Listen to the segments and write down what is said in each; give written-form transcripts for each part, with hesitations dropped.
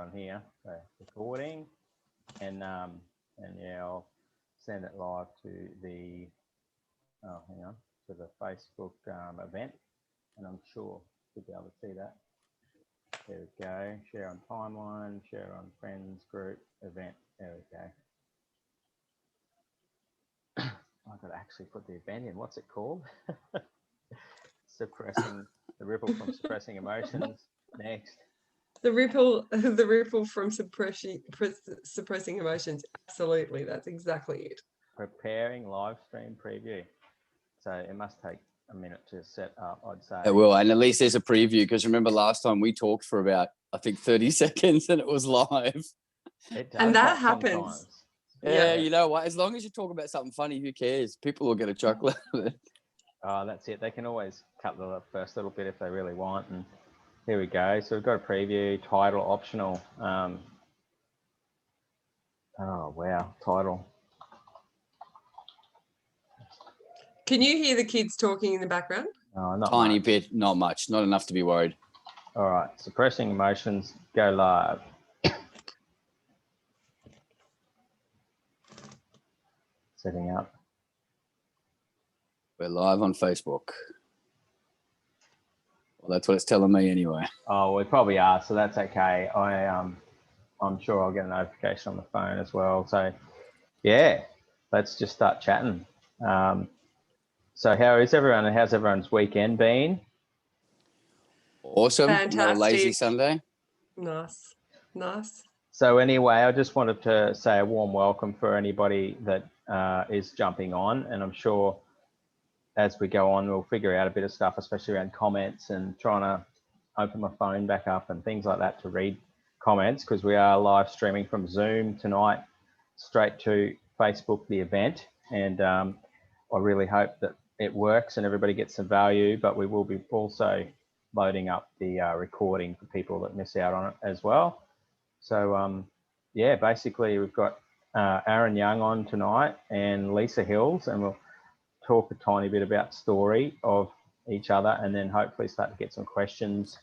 everyone here. So recording, and yeah, I'll send it live to the to the Facebook event, and I'm sure you'll be able to see that. There we go. Share on timeline, share on friends group event. There we go. I've got to actually put the event in. What's it called? Suppressing the ripple from suppressing emotions. Next. The ripple from suppressing emotions. Absolutely, that's exactly it. Preparing live stream preview. So it must take a minute to set up, I'd say. It will, and at least there's a preview, because remember last time we talked for about, I think, 30 seconds and it was live. It does, and that happens. Sometimes. Yeah, you know what? As long as you talk about something funny, who cares? People will get a chuckle out of it. Oh, that's it. They can always cut the first little bit if they really want. And here we go. So we've got a preview, title optional. Oh, wow, title. Can you hear the kids talking in the background? Oh, not Tiny much. bit, not much, not enough to be worried. All right, suppressing emotions, go live. Setting up. We're live on Facebook. Well, that's what it's telling me anyway. Oh, we probably are, so that's okay. I'm sure I'll get a notification on the phone as well. So, yeah, let's just start chatting. So how is everyone, and how's everyone's weekend been? Awesome. Fantastic. Another lazy Sunday. Nice. So anyway, I just wanted to say a warm welcome for anybody that is jumping on, and I'm sure as we go on, we'll figure out a bit of stuff, especially around comments and trying to open my phone back up and things like that to read comments, because we are live streaming from Zoom tonight straight to Facebook, the event. And I really hope that it works and everybody gets some value, but we will be also loading up the recording for people that miss out on it as well. So yeah, basically we've got Aaron Young on tonight and Lisa Hills, and we'll talk a tiny bit about story of each other, and then hopefully start to get some questions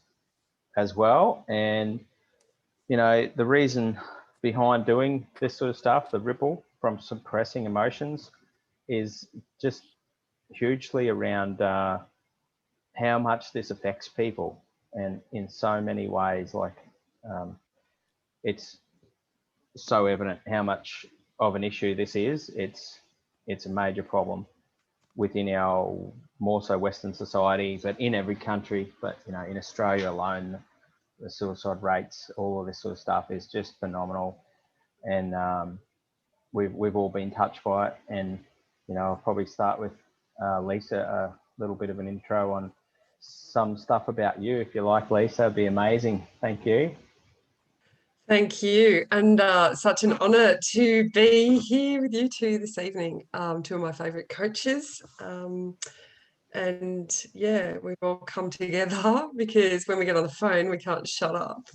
as well. And you know, the reason behind doing this sort of stuff, the ripple from suppressing emotions, is just hugely around how much this affects people, and in so many ways. Like it's so evident how much of an issue this is. It's a major problem within our more so Western society, but in every country. But you know, in Australia alone, the suicide rates, all of this sort of stuff is just phenomenal. And we've all been touched by it. And you know, I'll probably start with Lisa, a little bit of an intro on some stuff about you, if you like, Lisa. It'd be amazing. Thank you. Thank you, and such an honour to be here with you two this evening. Two of my favourite coaches, and yeah, we've all come together because when we get on the phone, we can't shut up,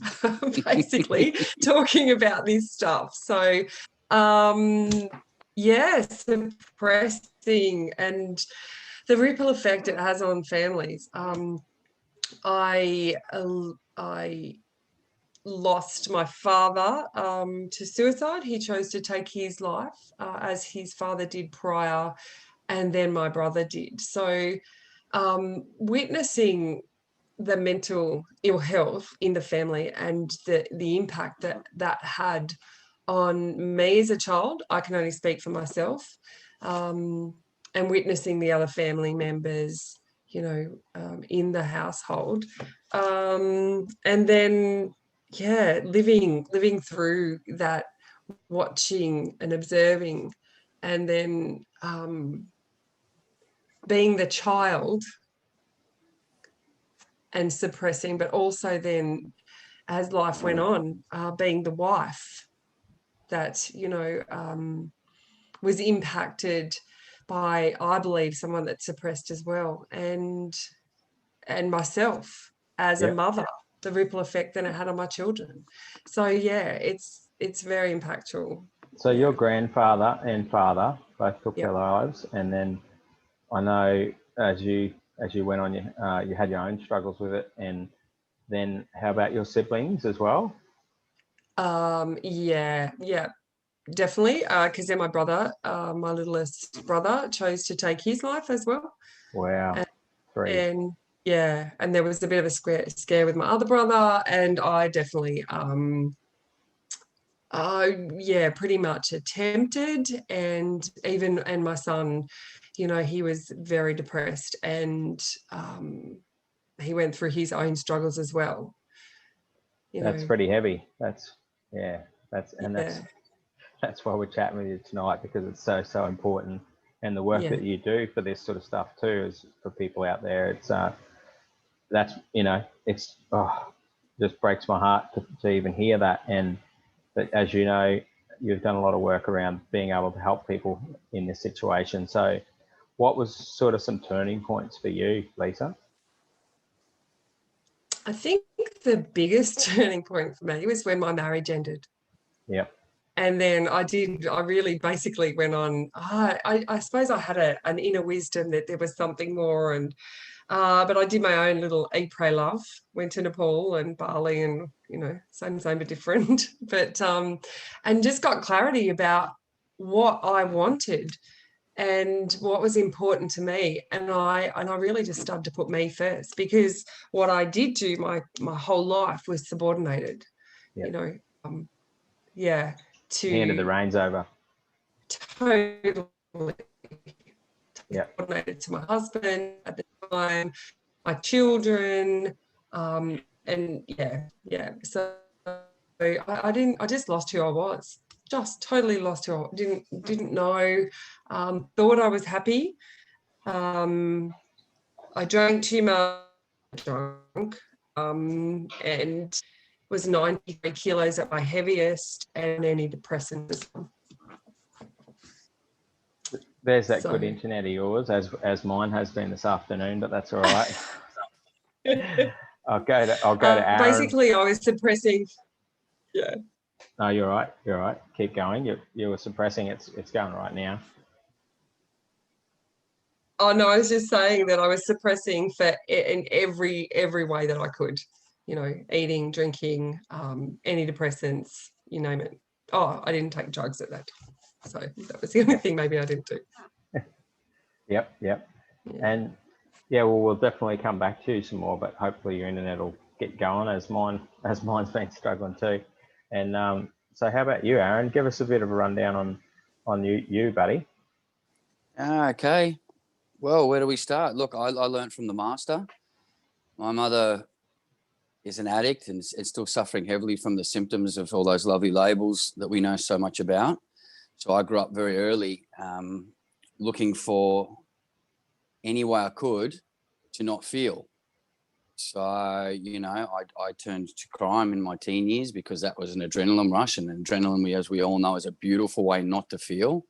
basically talking about this stuff. So, yeah, suppressing and the ripple effect it has on families. I lost my father to suicide. He chose to take his life as his father did prior, and then my brother did. So witnessing the mental ill health in the family and the impact that had on me as a child, I can only speak for myself, and witnessing the other family members, you know, in the household, and then yeah, living through that, watching and observing, and then being the child and suppressing, but also then as life went on, being the wife that, you know, was impacted by, I believe, someone that suppressed as well, and myself as a mother, the ripple effect that it had on my children. So yeah, it's very impactful. So your grandfather and father both took their lives, and then I know as you went on, you had your own struggles with it, and then how about your siblings as well? Yeah, definitely. Because then my brother, my littlest brother, chose to take his life as well. Wow. And yeah, and there was a bit of a scare with my other brother, and I definitely, yeah, pretty much attempted, and my son, he was very depressed, and he went through his own struggles as well. That's pretty heavy. That's yeah. That's why we're chatting with you tonight, because it's so important, and the work that you do for this sort of stuff too is for people out there. It's that's it's just breaks my heart to even hear that, and that, as you know, you've done a lot of work around being able to help people in this situation. So what was sort of some turning points for you, Lisa? I think the biggest turning point for me was when my marriage ended. Yep. And then I really basically went on, I suppose I had an inner wisdom that there was something more, and but I did my own little eat, pray, love, went to Nepal and Bali, and same but different. But and just got clarity about what I wanted and what was important to me, and I really just started to put me first, because what I did do my whole life was subordinated. Yep. Yeah, handed the reins over. Totally. Yeah. Subordinated to my husband at the time, my children, and yeah. So I just lost who I was. Just totally lost who I didn't know. Thought I was happy. I drank too much, and was 93 kilos at my heaviest, and antidepressants. There's that good internet of yours, as mine has been this afternoon, but that's all right. I'll go to Aaron. Basically, I was suppressing. Yeah. No, you're right. You're right. Keep going. You were suppressing. It's going right now. Oh no, I was just saying that I was suppressing in every way that I could. Eating, drinking, antidepressants, you name it. Oh, I didn't take drugs at that time, so that was the only thing maybe I didn't do. Yep. Yeah. And well, we'll definitely come back to you some more, but hopefully your internet will get going, as mine's been struggling too. And so how about you, Aaron? Give us a bit of a rundown on you, buddy. Okay. Well, where do we start? Look, I learned from the master. My mother is an addict and is still suffering heavily from the symptoms of all those lovely labels that we know so much about. So I grew up very early, looking for any way I could to not feel. So, I turned to crime in my teen years because that was an adrenaline rush, and adrenaline, as we all know, is a beautiful way not to feel.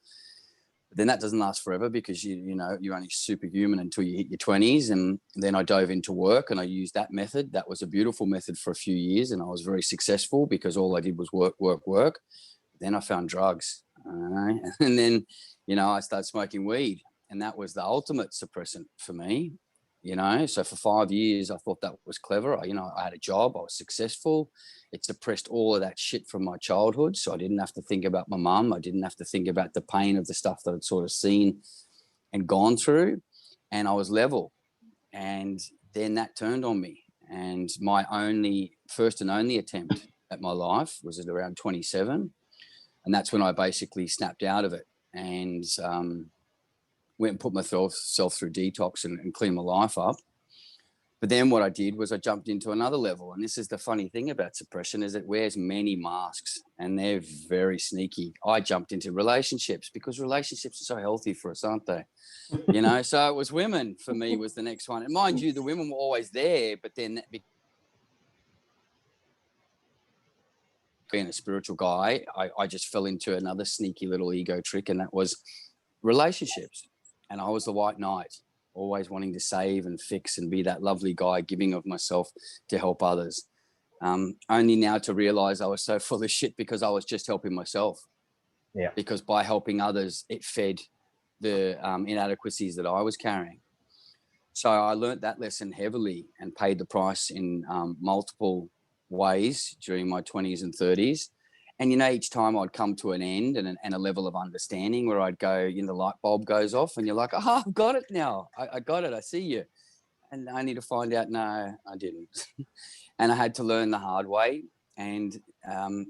But then that doesn't last forever, because you're only superhuman until you hit your 20s. And then I dove into work, and I used that method. That was a beautiful method for a few years, and I was very successful because all I did was work. Then I found drugs, and then I started smoking weed, and that was the ultimate suppressant for me. So for 5 years, I thought that was clever. I had a job, I was successful. It suppressed all of that shit from my childhood. So I didn't have to think about my mum. I didn't have to think about the pain of the stuff that I'd sort of seen and gone through. And I was level. And then that turned on me. And my first and only attempt at my life was at around 27. And that's when I basically snapped out of it and went and put myself through detox and cleaned my life up. But then what I did was I jumped into another level. And this is the funny thing about suppression, is it wears many masks, and they're very sneaky. I jumped into relationships because relationships are so healthy for us, aren't they? So it was women for me was the next one. And mind you, the women were always there, but then being a spiritual guy, I just fell into another sneaky little ego trick, and that was relationships. And I was the white knight, always wanting to save and fix and be that lovely guy, giving of myself to help others. Only now to realize I was so full of shit because I was just helping myself. Yeah. Because by helping others, it fed the inadequacies that I was carrying. So I learned that lesson heavily and paid the price in multiple ways during my 20s and 30s. And, you know, each time I'd come to an end and a level of understanding where I'd go, you know, the light bulb goes off and you're like, oh, I've got it now. I got it. I see you. And I need to find out, no, I didn't. And I had to learn the hard way. And,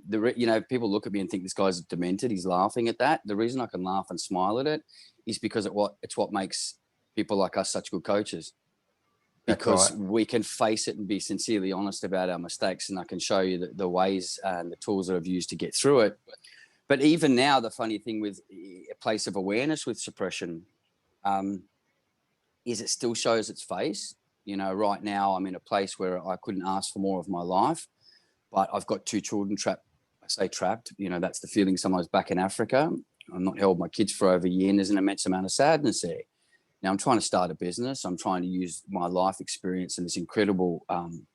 you know, people look at me and think this guy's demented. He's laughing at that. The reason I can laugh and smile at it is because it's what makes people like us such good coaches. Because we can face it and be sincerely honest about our mistakes. And I can show you the ways and the tools that I've used to get through it. But even now, the funny thing with a place of awareness with suppression is it still shows its face. You know, right now I'm in a place where I couldn't ask for more of my life, but I've got 2 children trapped. I say trapped, you know, that's the feeling sometimes back in Africa. I've not held my kids for over a year and there's an immense amount of sadness there. Now I'm trying to start a business. I'm trying to use my life experience and this incredible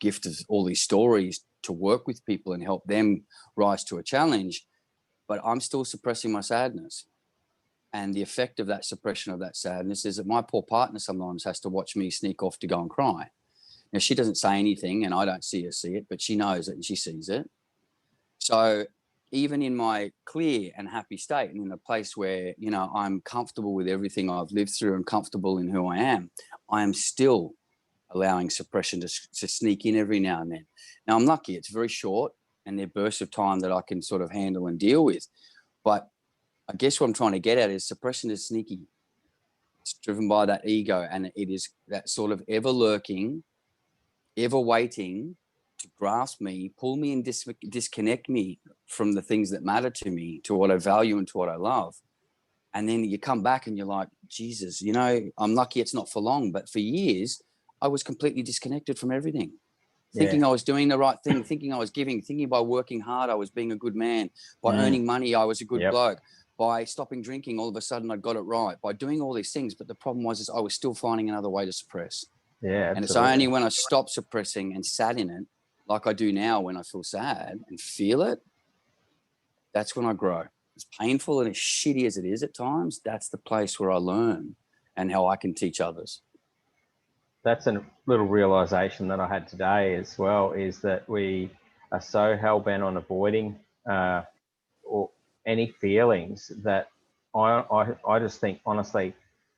gift of all these stories to work with people and help them rise to a challenge. But I'm still suppressing my sadness. And the effect of that suppression of that sadness is that my poor partner sometimes has to watch me sneak off to go and cry. Now, she doesn't say anything and I don't see her see it, but she knows it and she sees it. So even in my clear and happy state and in a place where, you know, I'm comfortable with everything I've lived through and comfortable in who I am still allowing suppression to sneak in every now and then. Now, I'm lucky. It's very short and they're bursts of time that I can sort of handle and deal with. But I guess what I'm trying to get at is suppression is sneaky. It's driven by that ego, and it is that sort of ever lurking, ever waiting to grasp me, pull me and disconnect me from the things that matter to me, to what I value and to what I love. And then you come back and you're like, Jesus, you know, I'm lucky it's not for long, but for years, I was completely disconnected from everything. Thinking I was doing the right thing, thinking I was giving, thinking by working hard, I was being a good man. By earning money, I was a good bloke. By stopping drinking, all of a sudden I got it right. By doing all these things, but the problem was I was still finding another way to suppress. Yeah, absolutely. And it's only when I stop suppressing and sat in it, like I do now when I feel sad and feel it, that's when I grow. As painful and as shitty as it is at times, that's the place where I learn and how I can teach others. That's a little realization that I had today as well, is that we are so hell-bent on avoiding or any feelings that I just think, honestly,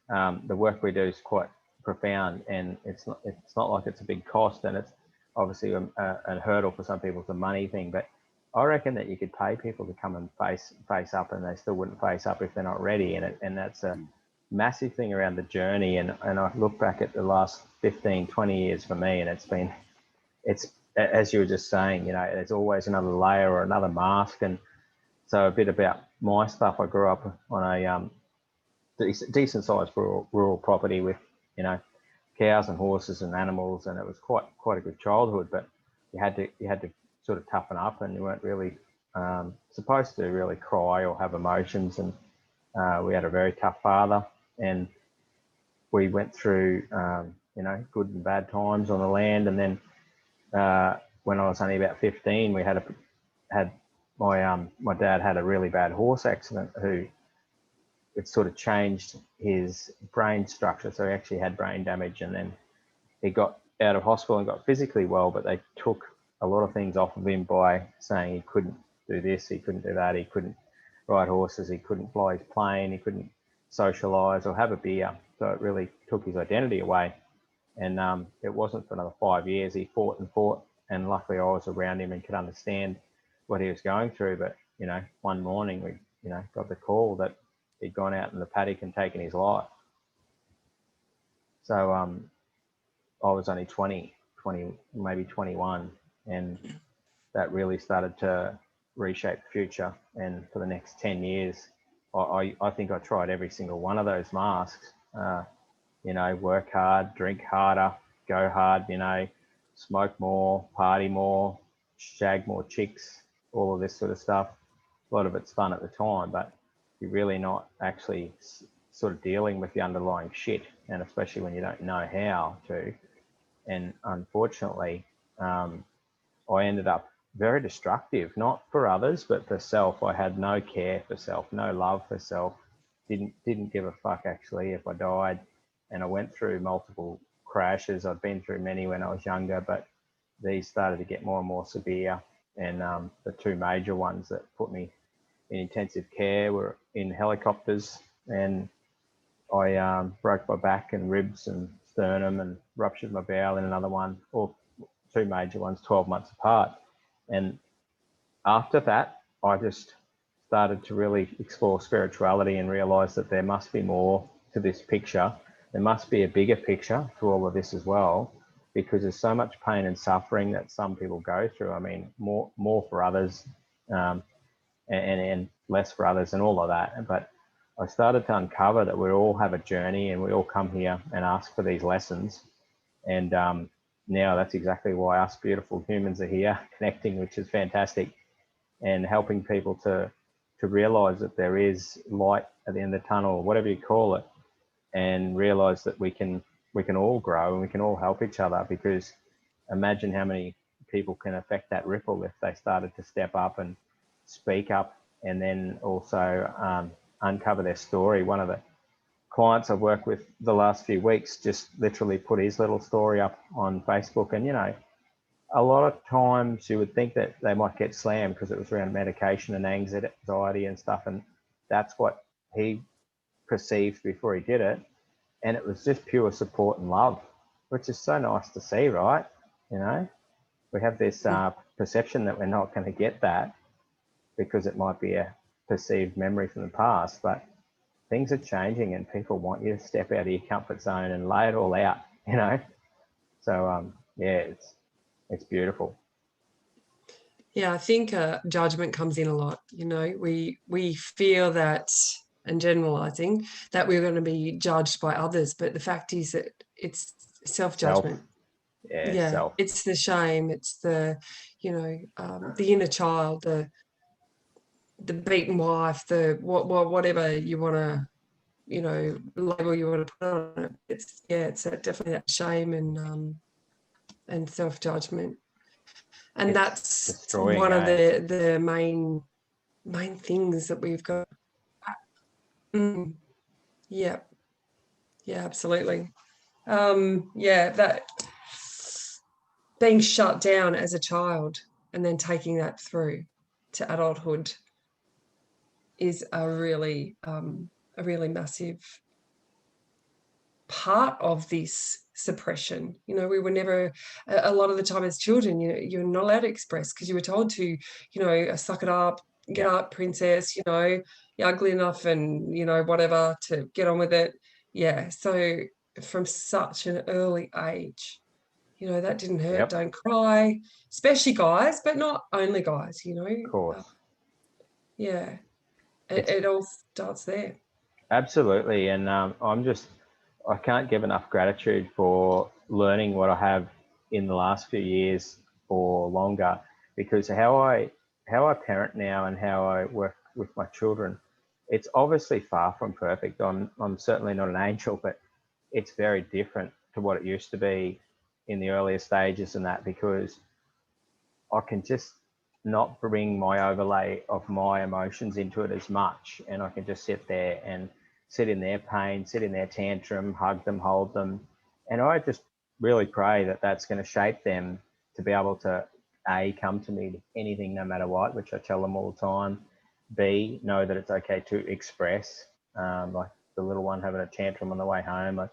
the work we do is quite profound, and it's not like it's a big cost, and it's obviously a hurdle for some people. It's a money thing, but I reckon that you could pay people to come and face up, and they still wouldn't face up if they're not ready. And that's a massive thing around the journey. And I look back at the last 15, 20 years for me, and it's as you were just saying, you know, there's always another layer or another mask. And so a bit about my stuff. I grew up on a decent sized rural property with, you know, cows and horses and animals, and it was quite a good childhood. But you had to sort of toughen up, and you weren't really supposed to really cry or have emotions. And we had a very tough father, and we went through you know, good and bad times on the land. And then when I was only about 15, we had my dad had a really bad horse accident. It sort of changed his brain structure, so he actually had brain damage. And then he got out of hospital and got physically well, but they took a lot of things off of him by saying he couldn't do this, he couldn't do that, he couldn't ride horses, he couldn't fly his plane, he couldn't socialise or have a beer. So it really took his identity away. And it wasn't for another 5 years. He fought and fought, and luckily I was around him and could understand what he was going through. But, you know, one morning we, you know, got the call that he'd gone out in the paddock and taken his life. So I was only 20, maybe 21, and that really started to reshape the future. And for the next 10 years, I think I tried every single one of those masks. You know, work hard, drink harder, go hard, you know, smoke more, party more, shag more chicks, all of this sort of stuff. A lot of it's fun at the time, but you're really not actually sort of dealing with the underlying shit, and especially when you don't know how to. And unfortunately, I ended up very destructive, not for others, but for self. I had no care for self, no love for self, didn't give a fuck actually if I died. And I went through multiple crashes. I'd been through many when I was younger, but these started to get more and more severe. And the two major ones that put me in intensive care were in helicopters, and I broke my back and ribs and sternum and ruptured my bowel in another one, or two major ones 12 months apart. And after that, I just started to really explore spirituality and realize that there must be more to this picture. There must be a bigger picture to all of this as well, because there's so much pain and suffering that some people go through. I mean, more for others, and less for others and all of that. But I started to uncover that we all have a journey and we all come here and ask for these lessons. And now that's exactly why us beautiful humans are here connecting, which is fantastic, and helping people to realize that there is light at the end of the tunnel, or whatever you call it, and realize that we can all grow and we can all help each other. Because imagine how many people can affect that ripple if they started to step up and speak up, and then also uncover their story. One of the clients I've worked with the last few weeks just literally put his little story up on Facebook, and a lot of times you would think that they might get slammed because it was around medication and anxiety and stuff, and that's what he perceived before he did it. And it was just pure support and love, which is so nice to see, right? We have this perception that we're not going to get that because it might be a perceived memory from the past, but things are changing and people want you to step out of your comfort zone and lay it all out, So, yeah, it's beautiful. Yeah, I think judgment comes in a lot. We feel that, and generalizing, that we're going to be judged by others, but the fact is that it's self-judgment. Self. It's the shame, it's the the inner child, the beaten wife, the whatever you want to label you want to put on it. It's definitely that shame and self-judgment. And that's one of the main things that we've got. Yeah, absolutely. That being shut down as a child and then taking that through to adulthood is a really massive part of this suppression. We were never, a lot of the time as children, you're not allowed to express because you were told to, suck it up, get up, princess, you're ugly enough and, whatever, to get on with it. Yeah. So from such an early age, that didn't hurt. Yep. Don't cry, especially guys, but not only guys, Of course. Yeah. It all starts there. Absolutely. And I can't give enough gratitude for learning what I have in the last few years or longer, because how I parent now and how I work with my children, it's obviously far from perfect. I'm certainly not an angel, but it's very different to what it used to be in the earlier stages and that, because I can just not bring my overlay of my emotions into it as much, and I can just sit there and sit in their pain, sit in their tantrum, hug them, hold them. And I just really pray that that's going to shape them to be able to, A, come to me with anything, no matter what, which I tell them all the time. B, know that it's okay to express, like the little one having a tantrum on the way home. Like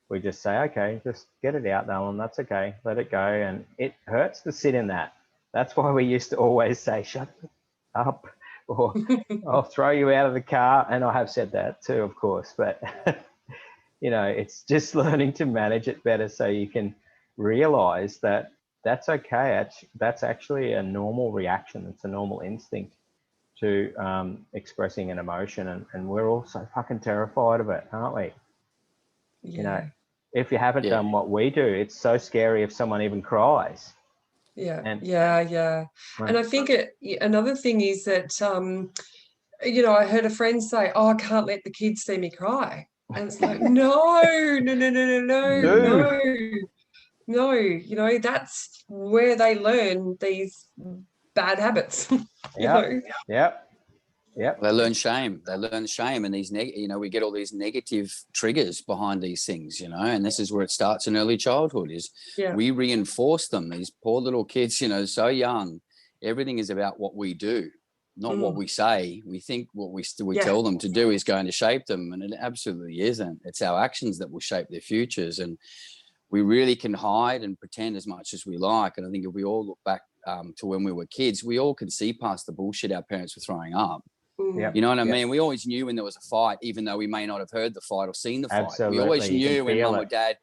we just say, okay, just get it out, darling. That's okay. Let it go. And it hurts to sit in that. That's why we used to always say, shut up, or I'll throw you out of the car. And I have said that too, of course, but it's just learning to manage it better so you can realize that that's okay. That's actually a normal reaction. It's a normal instinct to expressing an emotion. And we're all so fucking terrified of it, aren't we? Yeah. If you haven't done what we do, it's so scary if someone even cries. Yeah. And I think another thing is that, I heard a friend say, oh, I can't let the kids see me cry. And it's like, no, that's where they learn these bad habits. Yep. They learn shame. And these we get all these negative triggers behind these things, and this is where it starts in early childhood. We reinforce them. These poor little kids, so young, everything is about what we do, not what we say. We think what we tell them to do is going to shape them, and it absolutely isn't. It's our actions that will shape their futures, and we really can hide and pretend as much as we like. And I think if we all look back to when we were kids, we all can see past the bullshit our parents were throwing up. Yep. You know what I mean? We always knew when there was a fight, even though we may not have heard the fight or seen the fight. Absolutely. We always knew when mum it. or dad,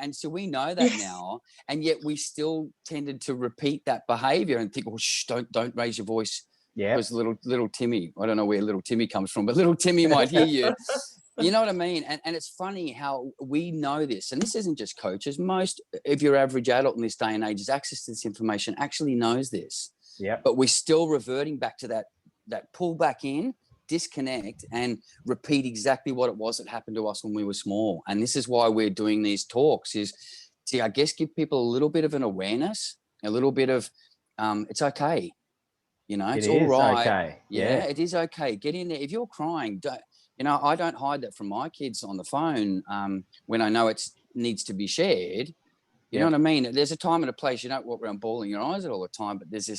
and so we know that now, and yet we still tended to repeat that behavior and think, well, shh, don't raise your voice. Yeah. Because little Timmy, I don't know where little Timmy comes from, but little Timmy might hear you. You know what I mean? And it's funny how we know this, and this isn't just coaches. Most, if your average adult in this day and age has access to this information, actually knows this. Yeah. But we're still reverting back to that pull back in, disconnect, and repeat exactly what it was that happened to us when we were small. And this is why we're doing these talks, is to, I guess, give people a little bit of an awareness, a little bit of it's okay. You know, it's all right. Okay. Yeah, it is okay. Get in there. If you're crying, I don't hide that from my kids on the phone when I know it needs to be shared. You know what I mean? There's a time and a place. You don't walk around bawling your eyes out all the time, but there's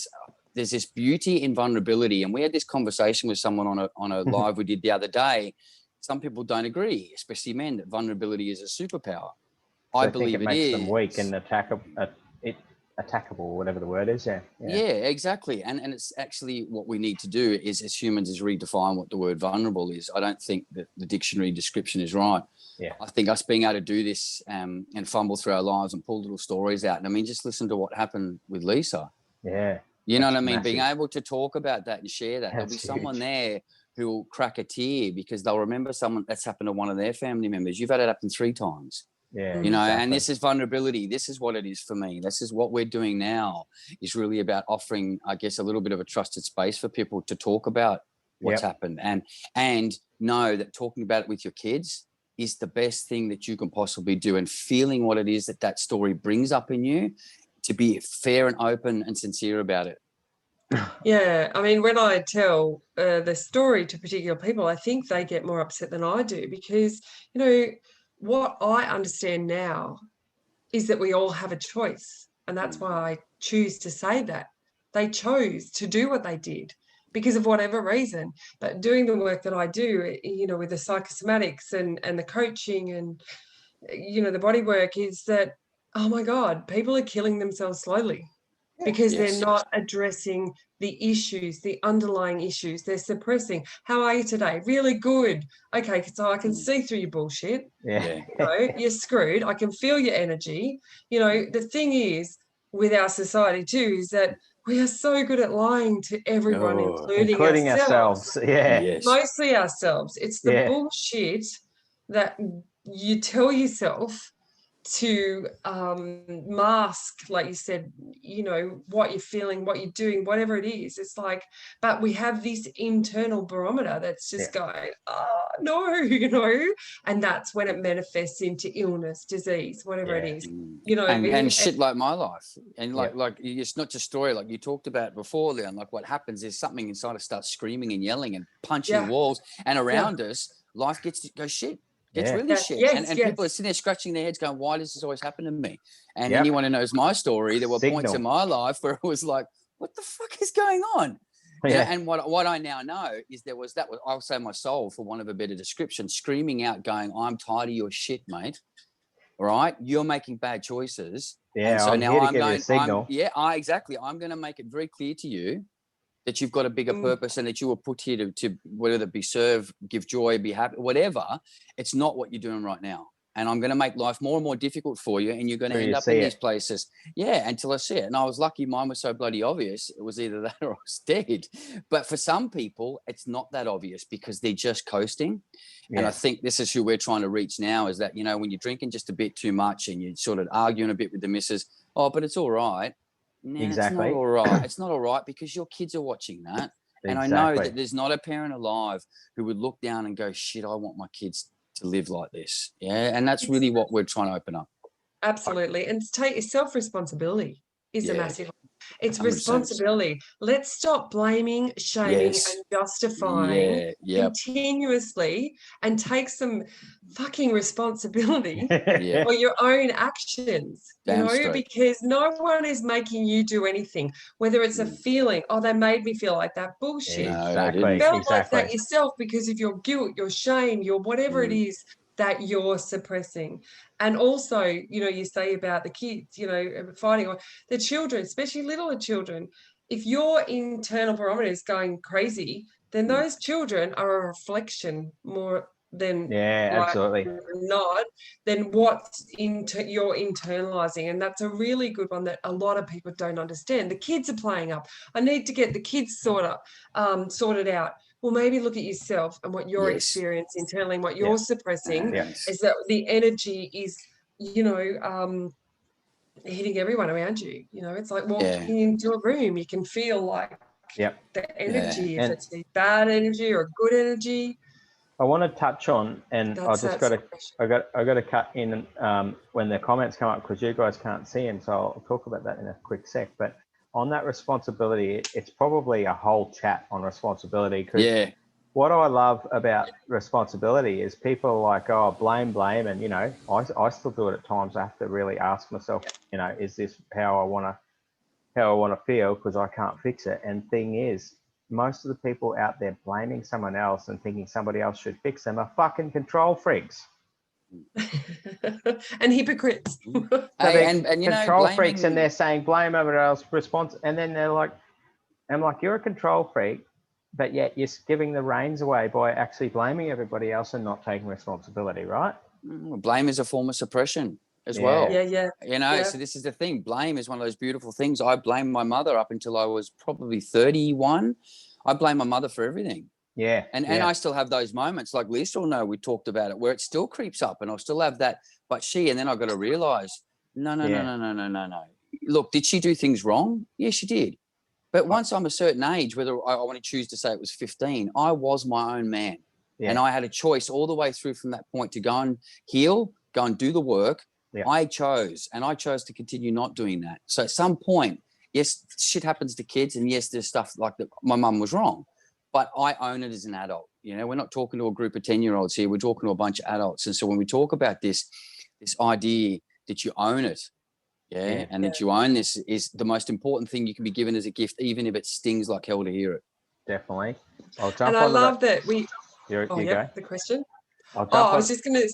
this beauty in vulnerability. And we had this conversation with someone on a live we did the other day. Some people don't agree, especially men, that vulnerability is a superpower. I believe it makes is. them weak and attackable, whatever the word is. Yeah, exactly. And it's actually what we need to do is, as humans, is redefine what the word vulnerable is. I don't think that the dictionary description is right. Yeah. I think us being able to do this and fumble through our lives and pull little stories out. And I mean, just listen to what happened with Lisa. Yeah. You know what I mean? Massive. Being able to talk about that and share that. There'll be someone there who will crack a tear because they'll remember someone that's happened to one of their family members. You've had it happen 3 times. Yeah. You know, exactly. and this is vulnerability. This is what it is for me. This is what we're doing now, is really about offering, I guess, a little bit of a trusted space for people to talk about what's happened and know that talking about it with your kids is the best thing that you can possibly do, and feeling what it is that story brings up in you, to be fair and open and sincere about it. Yeah, I mean, when I tell the story to particular people, I think they get more upset than I do, because, you know, what I understand now is that we all have a choice. And that's why I choose to say that. They chose to do what they did because of whatever reason. But doing the work that I do, you know, with the psychosomatics and the coaching and, you know, the body work, is that, oh my God, people are killing themselves slowly because they're not addressing the issues, the underlying issues. They're suppressing. How are you today? Really good. Okay, so I can see through your bullshit. Yeah. You know, you're screwed. I can feel your energy. You know, the thing is with our society too is that we are so good at lying to everyone, including ourselves. Yeah. Yes. Mostly ourselves. It's the bullshit that you tell yourself to mask, like you said, you know, what you're feeling, what you're doing, whatever it is. It's like, but we have this internal barometer that's just going, oh no, you know, and that's when it manifests into illness, disease, whatever it is, you know. And shit like my life, and like it's not just story, like you talked about before, Leon. Like what happens is something inside us starts screaming and yelling and punching walls, and around us, life goes shit. It's really shit. And people are sitting there scratching their heads going, why does this always happen to me? And anyone who knows my story, there were points in my life where it was like, what the fuck is going on? Yeah. And what I now know is that was, I'll say my soul, for want of a better description, screaming out going, I'm tired of your shit, mate. All right? You're making bad choices. Yeah, and so I'm now here to I'm give going, you a signal. Exactly. I'm going to make it very clear to you that you've got a bigger purpose and that you were put here to whether it be serve, give joy, be happy, whatever. It's not what you're doing right now. And I'm going to make life more and more difficult for you, and you're going to end up in these places. Yeah, until I see it. And I was lucky mine was so bloody obvious. It was either that or I was dead. But for some people, it's not that obvious because they're just coasting. Yeah. And I think this is who we're trying to reach now, is that, you know, when you're drinking just a bit too much and you're sort of arguing a bit with the missus, oh, but it's all right. Nah, exactly. It's not all right. It's not all right because your kids are watching that. And I know that there's not a parent alive who would look down and go, shit, I want my kids to live like this. Yeah. And that's really what we're trying to open up. Absolutely. And take self-responsibility is a massive one. It's 100%. responsibility. Let's stop blaming, shaming, Yes. and justifying Yep. continuously and take some fucking responsibility Yeah. for your own actions, Damn straight. because no one is making you do anything, whether it's a feeling, oh, they made me feel like that. Bullshit. No, I Exactly. didn't. You felt like Exactly. that yourself because of your guilt, your shame, your whatever it is that you're suppressing. And also, you say about the kids, fighting, or the children, especially littler children. If your internal barometer is going crazy, then those children are a reflection more than absolutely not than what's you're internalizing. And that's a really good one that a lot of people don't understand. The kids are playing up. I need to get the kids sorted out. Well, maybe look at yourself and what you're experiencing internally, and what you're suppressing is that the energy is, hitting everyone around you. It's like walking into a room. You can feel like the energy, if it's a bad energy or good energy. I want to touch on, and I got to cut in when the comments come up, because you guys can't see them, so I'll talk about that in a quick sec. But on that responsibility, it's probably a whole chat on responsibility, because what I love about responsibility is people are like, oh, blame, and I still do it at times. I have to really ask myself, is this how I want to feel, because I can't fix it. And thing is, most of the people out there blaming someone else and thinking somebody else should fix them are fucking control freaks. And hypocrites. And control freaks, and they're saying blame everyone else, response, and then they're like, I'm like, you're a control freak, but yet you're giving the reins away by actually blaming everybody else and not taking responsibility, right? Blame is a form of suppression as well. So this is the thing. Blame is one of those beautiful things. I blamed my mother up until I was probably 31. I blame my mother for everything. And I still have those moments, like Lisa will know, we talked about it, where it still creeps up and I'll still have that, and then I've got to realize, no. Look, did she do things wrong? Yeah, she did. But once I'm a certain age, whether I want to choose to say it was 15, I was my own man. And I had a choice all the way through from that point to go and heal, go and do the work. I chose to continue not doing that. So at some point, yes, shit happens to kids, and yes, there's stuff like that. My mum was wrong, but I own it as an adult. We're not talking to a group of 10-year-olds here. We're talking to a bunch of adults. And so when we talk about this idea that you own it, that you own this is the most important thing you can be given as a gift, even if it stings like hell to hear it. Definitely. I'll jump and I love that we. You go. The question. I was just going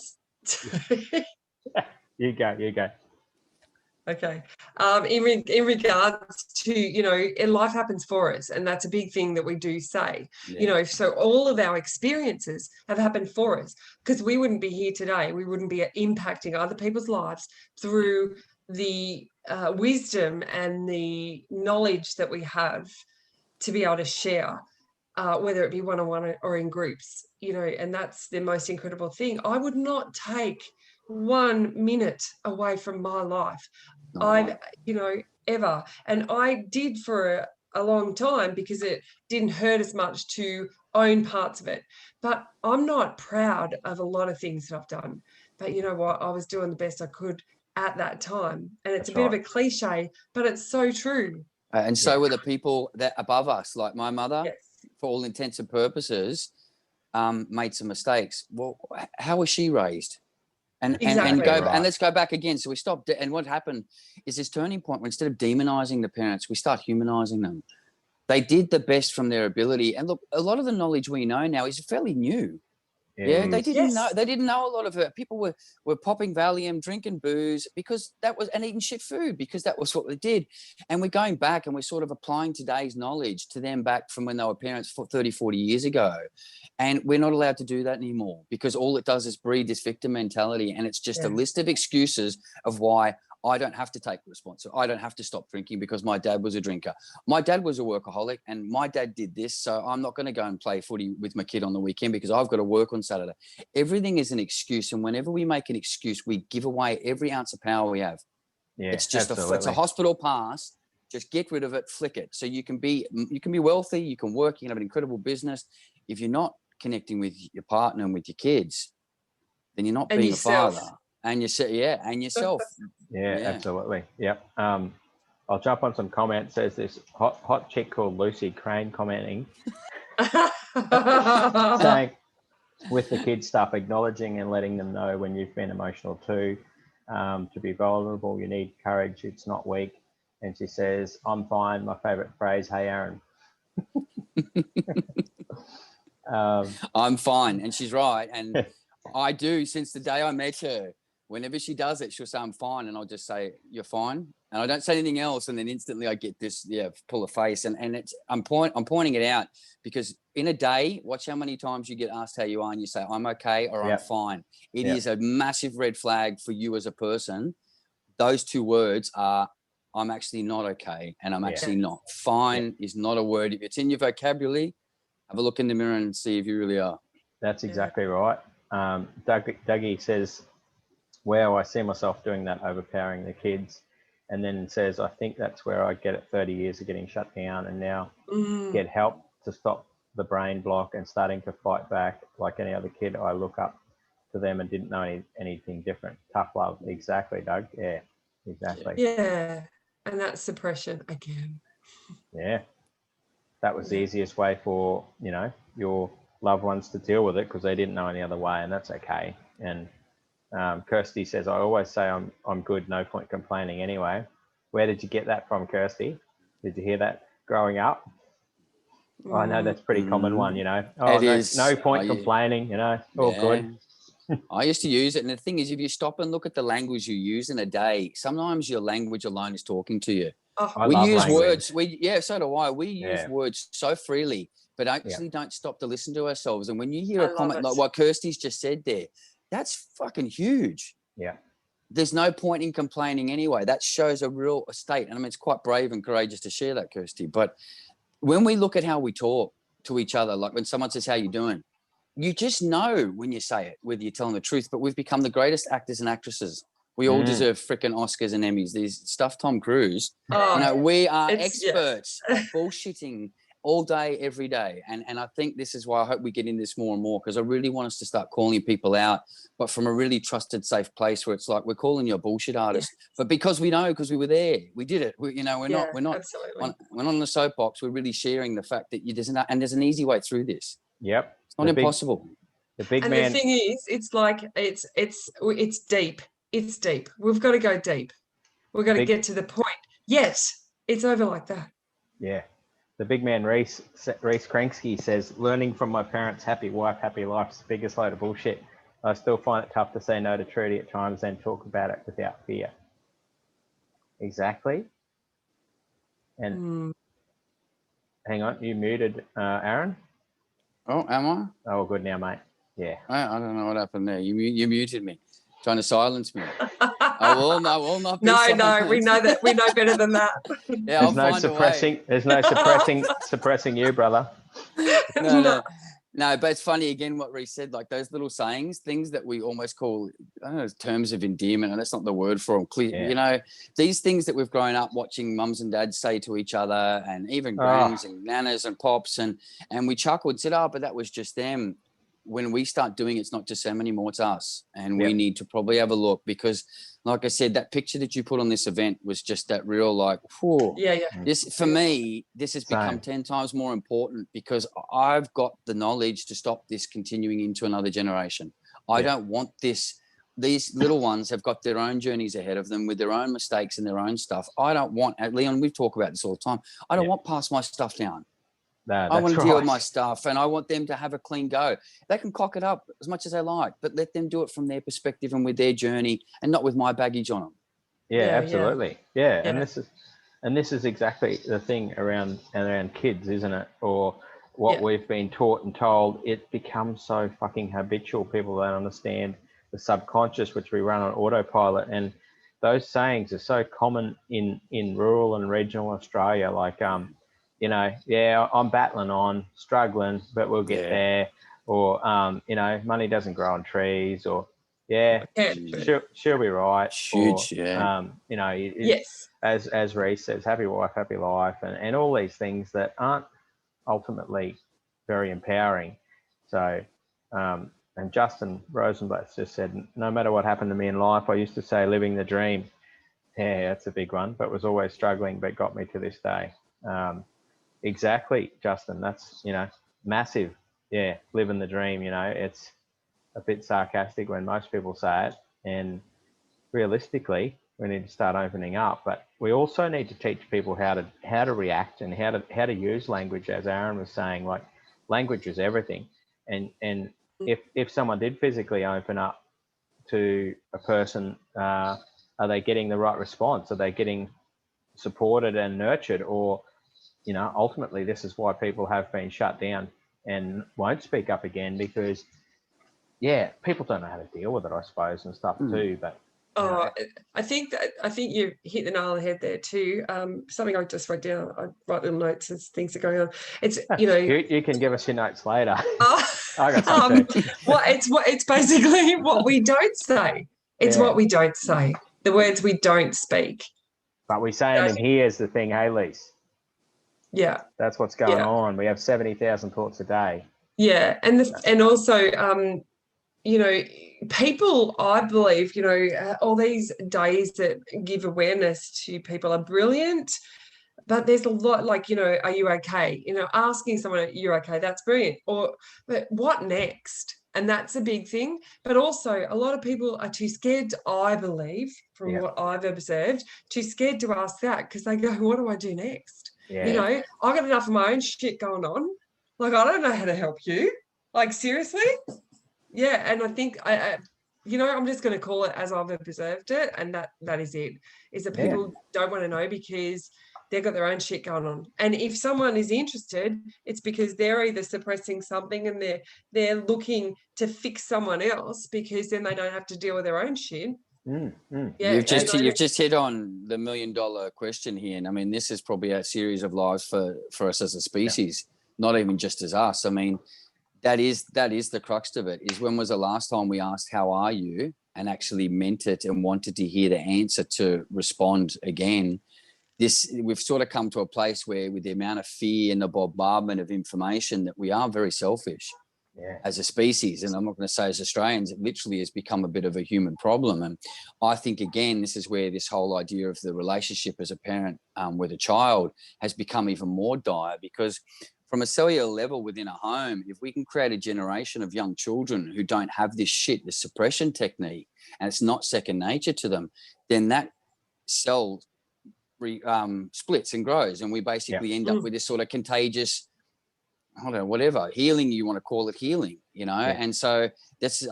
to. You go. Okay. In regards to, life happens for us, and that's a big thing that we do say, so all of our experiences have happened for us, because we wouldn't be here today. We wouldn't be impacting other people's lives through the wisdom and the knowledge that we have to be able to share, whether it be one-on-one or in groups, and that's the most incredible thing. I would not take 1 minute away from my life. Ever. And I did for a long time, because it didn't hurt as much to own parts of it. But I'm not proud of a lot of things that I've done. But you know what? I was doing the best I could at that time. And it's a bit of a cliche, but it's so true. And so were the people that above us, like my mother, for all intents and purposes, made some mistakes. Well, how was she raised? And let's go back again. So we stopped. And what happened is this turning point where instead of demonizing the parents, we start humanizing them. They did the best from their ability. And look, a lot of the knowledge we know now is fairly new. They didn't know. They didn't know a lot of it. People were popping Valium, drinking booze and eating shit food, because that was what they did. And we're going back and we're sort of applying today's knowledge to them back from when they were parents 30, 40 years ago. And we're not allowed to do that anymore, because all it does is breed this victim mentality. And it's just a list of excuses of why I don't have to take responsibility. I don't have to stop drinking because my dad was a drinker. My dad was a workaholic, and my dad did this, so I'm not going to go and play footy with my kid on the weekend because I've got to work on Saturday. Everything is an excuse, and whenever we make an excuse, we give away every ounce of power we have. It's just it's a hospital pass. Just get rid of it, flick it. So you can be wealthy, you can work, you can have an incredible business. If you're not connecting with your partner and with your kids, then you're not being a father. And you say, and yourself. Absolutely. Yep. I'll jump on some comments. There's this hot chick called Lucy Crane commenting, saying, with the kids stuff, acknowledging and letting them know when you've been emotional too. To be vulnerable, you need courage. It's not weak. And she says, I'm fine. My favorite phrase, hey, Aaron. I'm fine. And she's right. And I do, since the day I met her, whenever she does it, she'll say, I'm fine. And I'll just say, you're fine. And I don't say anything else. And then instantly I get this, pull a face. And it's, I'm pointing it out because in a day, watch how many times you get asked how you are and you say, I'm okay, or I'm fine. It is a massive red flag for you as a person. Those two words are, I'm actually not okay. And I'm actually not. Fine is not a word. If it's in your vocabulary, have a look in the mirror and see if you really are. That's exactly right. Dougie says, wow, I see myself doing that, overpowering the kids. And then says, I think that's where I get it 30 years of getting shut down and now get help to stop the brain block and starting to fight back like any other kid. I look up to them and didn't know anything different. Tough love. Exactly, Doug. Yeah, exactly. Yeah. And that's suppression again. Yeah. That was the easiest way for, your loved ones to deal with it because they didn't know any other way, and that's okay. And Kirsty says, I always say I'm good, no point complaining anyway. Where did you get that from, Kirsty? Did you hear that growing up? I know that's a pretty common one, Oh, no point complaining, all good. I used to use it. And the thing is, if you stop and look at the language you use in a day, sometimes your language alone is talking to you. We use words. So do I. We use words so freely, but actually don't stop to listen to ourselves. And when you hear a comment like what Kirsty's just said there, that's fucking huge. Yeah. There's no point in complaining anyway. That shows a real state. And I mean, it's quite brave and courageous to share that, Kirsty. But when we look at how we talk to each other, like when someone says, how you doing? You just know when you say it, whether you're telling the truth. But we've become the greatest actors and actresses. We all deserve freaking Oscars and Emmys. These stuff, Tom Cruise. We are experts at bullshitting all day, every day. And I think this is why I hope we get in this more and more, because I really want us to start calling people out, but from a really trusted, safe place where it's like, we're calling you a bullshit artist. But because we know, because we were there, we did it. We're not on the soapbox. We're really sharing the fact that there's an easy way through this. Yep. It's not impossible. The thing is, it's like, it's deep. It's deep. We've got to go deep. We've got to get to the point. Yes, it's over like that. Yeah. The big man Reese Kranksky says, learning from my parents' happy wife, happy life is the biggest load of bullshit. I still find it tough to say no to Trudy at times and talk about it without fear. Exactly. And hang on, you muted Aaron? Oh, am I? Oh, good now, mate. Yeah. I don't know what happened there. You muted me, trying to silence me. I will not be silenced. No, we know that. We know better than that. Yeah, I'll find a way. There's no suppressing you, brother. No, but it's funny again what Reece said, like those little sayings, things that we almost call, I don't know, terms of endearment, and that's not the word for them. Clear, these things that we've grown up watching mums and dads say to each other, and even grams and nanas and pops, and we chuckled and said, but that was just them. When we start doing it, it's not just them anymore, it's us. And we need to probably have a look, because like I said, that picture that you put on this event was just that real, like, whew. This, for me, this has become 10 times more important, because I've got the knowledge to stop this continuing into another generation. I don't want this. These little ones have got their own journeys ahead of them with their own mistakes and their own stuff. I don't want, Leon, we talk about this all the time, I don't want to pass my stuff down. I want to deal with my stuff, and I want them to have a clean go. They can cock it up as much as they like, but let them do it from their perspective and with their journey, and not with my baggage on them. Yeah, absolutely. Yeah. And this is exactly the thing around kids, isn't it? Or what we've been taught and told. It becomes so fucking habitual. People don't understand the subconscious, which we run on autopilot. And those sayings are so common in rural and regional Australia, like I'm battling on, struggling, but we'll get there. Or, money doesn't grow on trees, or, she'll be right. Huge, As Reece says, happy wife, happy life, and all these things that aren't ultimately very empowering. So, and Justin Rosenblatt just said, no matter what happened to me in life, I used to say living the dream. Yeah, that's a big one, but was always struggling, but got me to this day. Exactly, Justin. That's, massive. Yeah, living the dream, it's a bit sarcastic when most people say it. And realistically, we need to start opening up. But we also need to teach people how to react and how to use language, as Aaron was saying. Like, language is everything. And if someone did physically open up to a person, are they getting the right response? Are they getting supported and nurtured? Or, ultimately, this is why people have been shut down and won't speak up again, because, yeah, people don't know how to deal with it, I suppose, and stuff too. But I think you hit the nail on the head there too. Something I just wrote down. I write little notes as things are going on. It's you can give us your notes later. I got some too. It's basically what we don't say. It's Yeah. what we don't say. The words we don't speak. But we say them in here is the thing, hey, Lise. Yeah. That's what's going on. We have 70,000 thoughts a day. Yeah, and also people, I believe, all these days that give awareness to people are brilliant, but there's a lot like, are you okay? Asking someone, are you okay? That's brilliant. But what next? And that's a big thing. But also a lot of people are too scared, I believe, from what I've observed, too scared to ask that, because they go, what do I do next? Yeah. I got enough of my own shit going on. Like, I don't know how to help you. Like, seriously? Yeah, and I think I'm just going to call it as I've observed it, and that is it. Is that people don't want to know because they've got their own shit going on. And if someone is interested, it's because they're either suppressing something and they're looking to fix someone else, because then they don't have to deal with their own shit. Yeah, you've just hit on the $1 million question here, and I mean, this is probably a series of lives for us as a species, not even just as us. I mean, that is the crux of it. Is when was the last time we asked how are you and actually meant it and wanted to hear the answer to respond again? We've sort of come to a place where, with the amount of fear and the bombardment of information, that we are very selfish. As a species, and I'm not going to say as Australians, it literally has become a bit of a human problem. And I think, again, this is where this whole idea of the relationship as a parent with a child has become even more dire, because from a cellular level within a home, if we can create a generation of young children who don't have this suppression technique, and it's not second nature to them, then that cell splits and grows, and we basically end up with this sort of contagious, I don't know, whatever healing you want to call it, healing, And so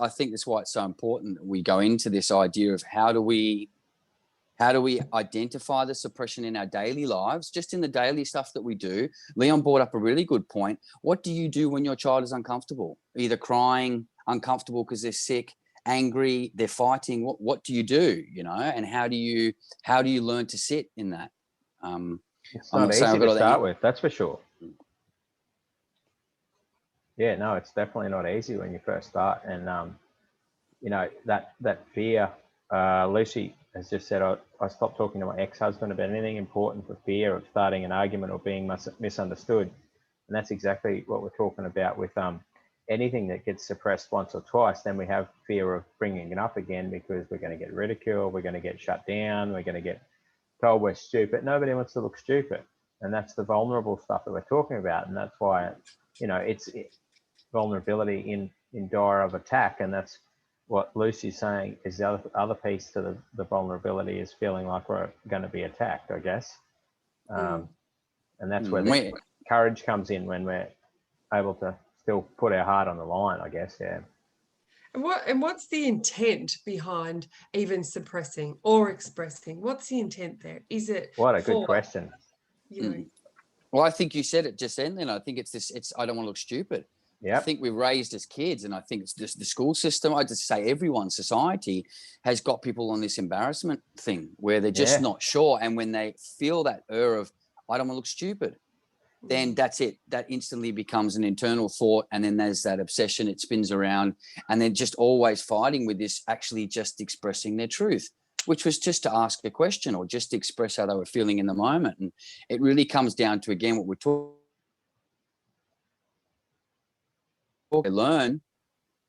I think that's why it's so important that we go into this idea of how do we identify the suppression in our daily lives, just in the daily stuff that we do. Leon brought up a really good point. What do you do when your child is uncomfortable, either crying, uncomfortable because they're sick, angry, they're fighting? What do you do, and how do you learn to sit in that? It's not easy to start with, that's for sure. Yeah, no, it's definitely not easy when you first start. And, that fear, Lucy has just said, I stopped talking to my ex-husband about anything important for fear of starting an argument or being misunderstood. And that's exactly what we're talking about with anything that gets suppressed once or twice. Then we have fear of bringing it up again, because we're going to get ridiculed, we're going to get shut down, we're going to get told we're stupid. Nobody wants to look stupid. And that's the vulnerable stuff that we're talking about. And that's why, it's vulnerability in dire of attack. And that's what Lucy's saying is the other piece to the vulnerability, is feeling like we're going to be attacked, I guess. And that's where the courage comes in, when we're able to still put our heart on the line, I guess. Yeah. And what's the intent behind even suppressing or expressing? What's the intent there? Is it what a good question? Well, I think you said it just then. Then I think it's I don't want to look stupid. I think we're raised as kids, and I think it's just the school system. I just say everyone, society has got people on this embarrassment thing where they're just not sure. And when they feel that of, I don't want to look stupid, then that's it. That instantly becomes an internal thought. And then there's that obsession. It spins around, and they're just always fighting with this, actually just expressing their truth, which was just to ask a question or just to express how they were feeling in the moment. And it really comes down to, again, what we're talking. Learn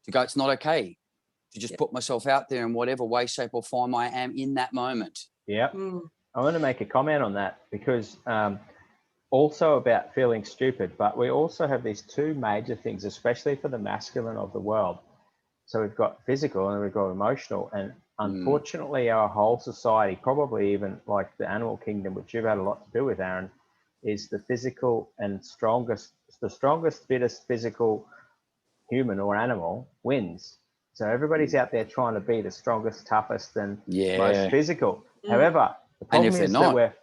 to go, it's not okay to just put myself out there in whatever way, shape or form I am in that moment. Yeah. I want to make a comment on that because also about feeling stupid, but we also have these two major things, especially for the masculine of the world. So we've got physical and we've got emotional. And unfortunately, our whole society, probably even like the animal kingdom, which you've had a lot to do with, Aaron, is the physical and the strongest, fittest physical human or animal wins. So everybody's out there trying to be the strongest, toughest, and most physical. However, the problem is that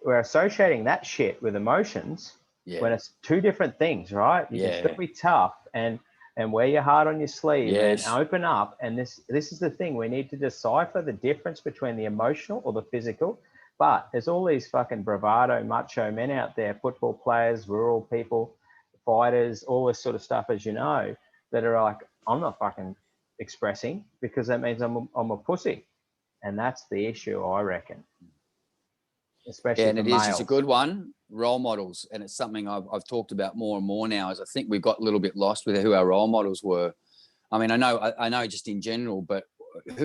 we're associating that shit with emotions when it's two different things, right? You can still be tough and wear your heart on your sleeve and open up. And this is the thing. We need to decipher the difference between the emotional or the physical. But there's all these fucking bravado, macho men out there, football players, rural people, fighters, all this sort of stuff, as you know, that are like, I'm not fucking expressing because that means I'm a pussy. And that's the issue, I reckon. Especially and for it's males. a good one. Role models, and it's something I've talked about more and more now. Is I think we've got a little bit lost with who our role models were. I mean, I know just in general, but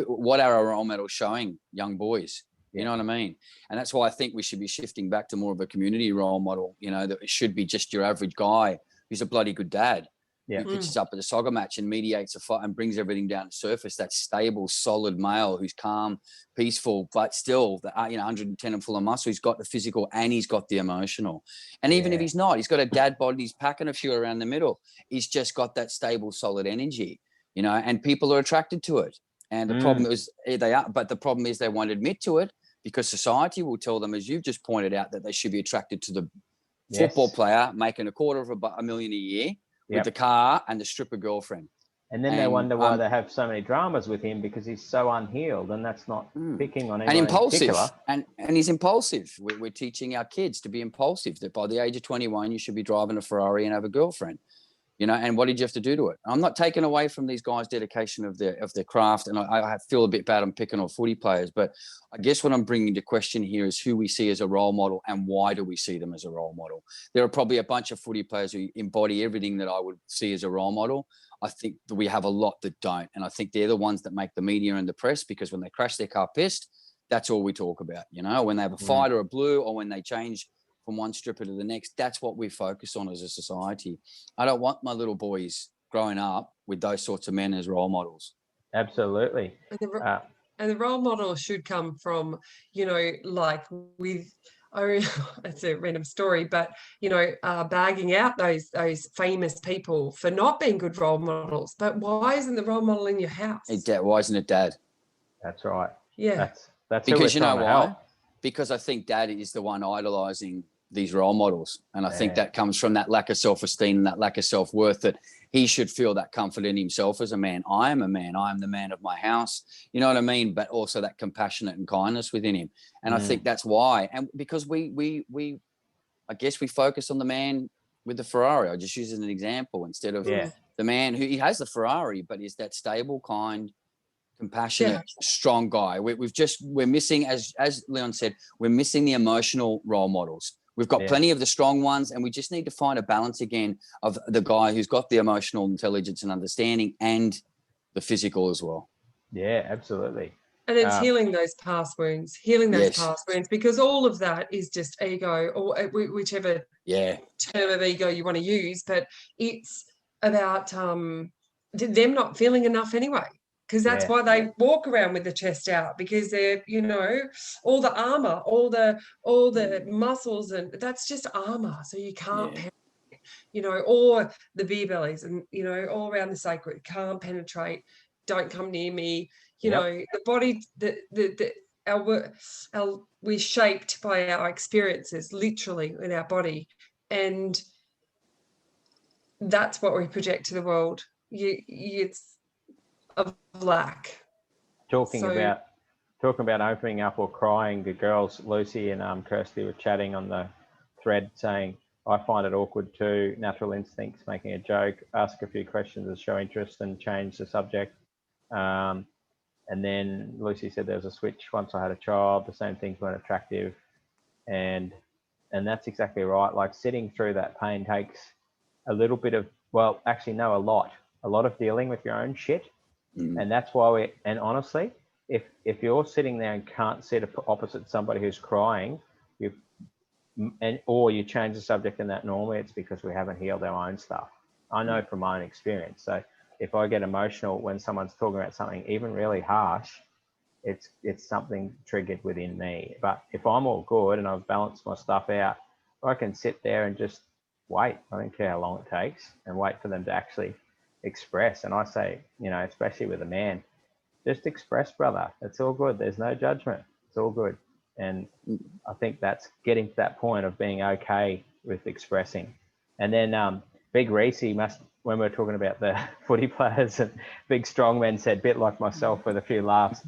what are our role models showing young boys? You know what I mean? And that's why I think we should be shifting back to more of a community role model. You know, that it should be just your average guy who's a bloody good dad. Who pitches up at a soccer match and mediates a fight and brings everything down to surface. That stable, solid male who's calm, peaceful, but still, 110 and full of muscle. He's got the physical and he's got the emotional. And even if he's not, he's got a dad bod. He's packing a few around the middle. He's just got that stable, solid energy, and people are attracted to it. And the problem is but the problem is they won't admit to it because society will tell them, as you've just pointed out, that they should be attracted to the football player making $250,000 a year. With the car and the stripper girlfriend. And then they wonder why they have so many dramas with him because he's so unhealed, and that's not picking on anyone and impulsive. In particular. And he's impulsive. We're teaching our kids to be impulsive, that by the age of 21, you should be driving a Ferrari and have a girlfriend. And what did you have to do to it? I'm not taking away from these guys' dedication of their craft, and I feel a bit bad I'm picking on footy players, but I guess what I'm bringing to question here is who we see as a role model and why do we see them as a role model? There are probably a bunch of footy players who embody everything that I would see as a role model. I think that we have a lot that don't, and I think they're the ones that make the media and the press because when they crash their car pissed, that's all we talk about. When they have a fight or a blue or when they change from one stripper to the next, that's what we focus on as a society. I don't want my little boys growing up with those sorts of men as role models. Absolutely. And the role model should come from, like with, it's a random story, but, bagging out those famous people for not being good role models. But why isn't the role model in your house? Why isn't it dad? That's right. Yeah. That's because you know why? Because I think dad is the one idolizing these role models. And I think that comes from that lack of self-esteem and that lack of self-worth, that he should feel that comfort in himself as a man. I am a man. I am the man of my house. You know what I mean? But also that compassionate and kindness within him. And I think that's why. And because we I guess we focus on the man with the Ferrari. I just use it as an example instead of the man who he has the Ferrari, but is that stable, kind, compassionate, strong guy. We're missing, as Leon said, we're missing the emotional role models. We've got plenty of the strong ones, and we just need to find a balance again of the guy who's got the emotional intelligence and understanding and the physical as well. Yeah, absolutely. And it's healing those past wounds, because all of that is just ego or whichever term of ego you want to use, but it's about them not feeling enough anyway. Because that's why they walk around with the chest out, because they're, all the armor, all the muscles, and that's just armor. So you can't penetrate, or the beer bellies and, all around the sacred, can't penetrate, don't come near me. The body, we're shaped by our experiences, literally in our body. And that's what we project to the world. It's of lack. Talking about opening up or crying, the girls, Lucy and Kirsty, were chatting on the thread saying, I find it awkward too, natural instincts, making a joke, ask a few questions to show interest and change the subject. And then Lucy said there was a switch once I had a child, the same things weren't attractive. And that's exactly right. Like sitting through that pain takes a little bit of, a lot of dealing with your own shit. And that's why honestly, if you're sitting there and can't sit opposite somebody who's crying, or you change the subject, and that normally it's because we haven't healed our own stuff. I know from my own experience. So if I get emotional when someone's talking about something even really harsh, it's something triggered within me. But if I'm all good and I've balanced my stuff out, I can sit there and just wait. I don't care how long it takes, and wait for them to actually express. And I say, especially with a man, just express, brother. It's all good. There's no judgment. It's all good. And I think that's getting to that point of being okay with expressing. And then Big Reese when we were talking about the footy players and big strong men, said, bit like myself with a few laughs.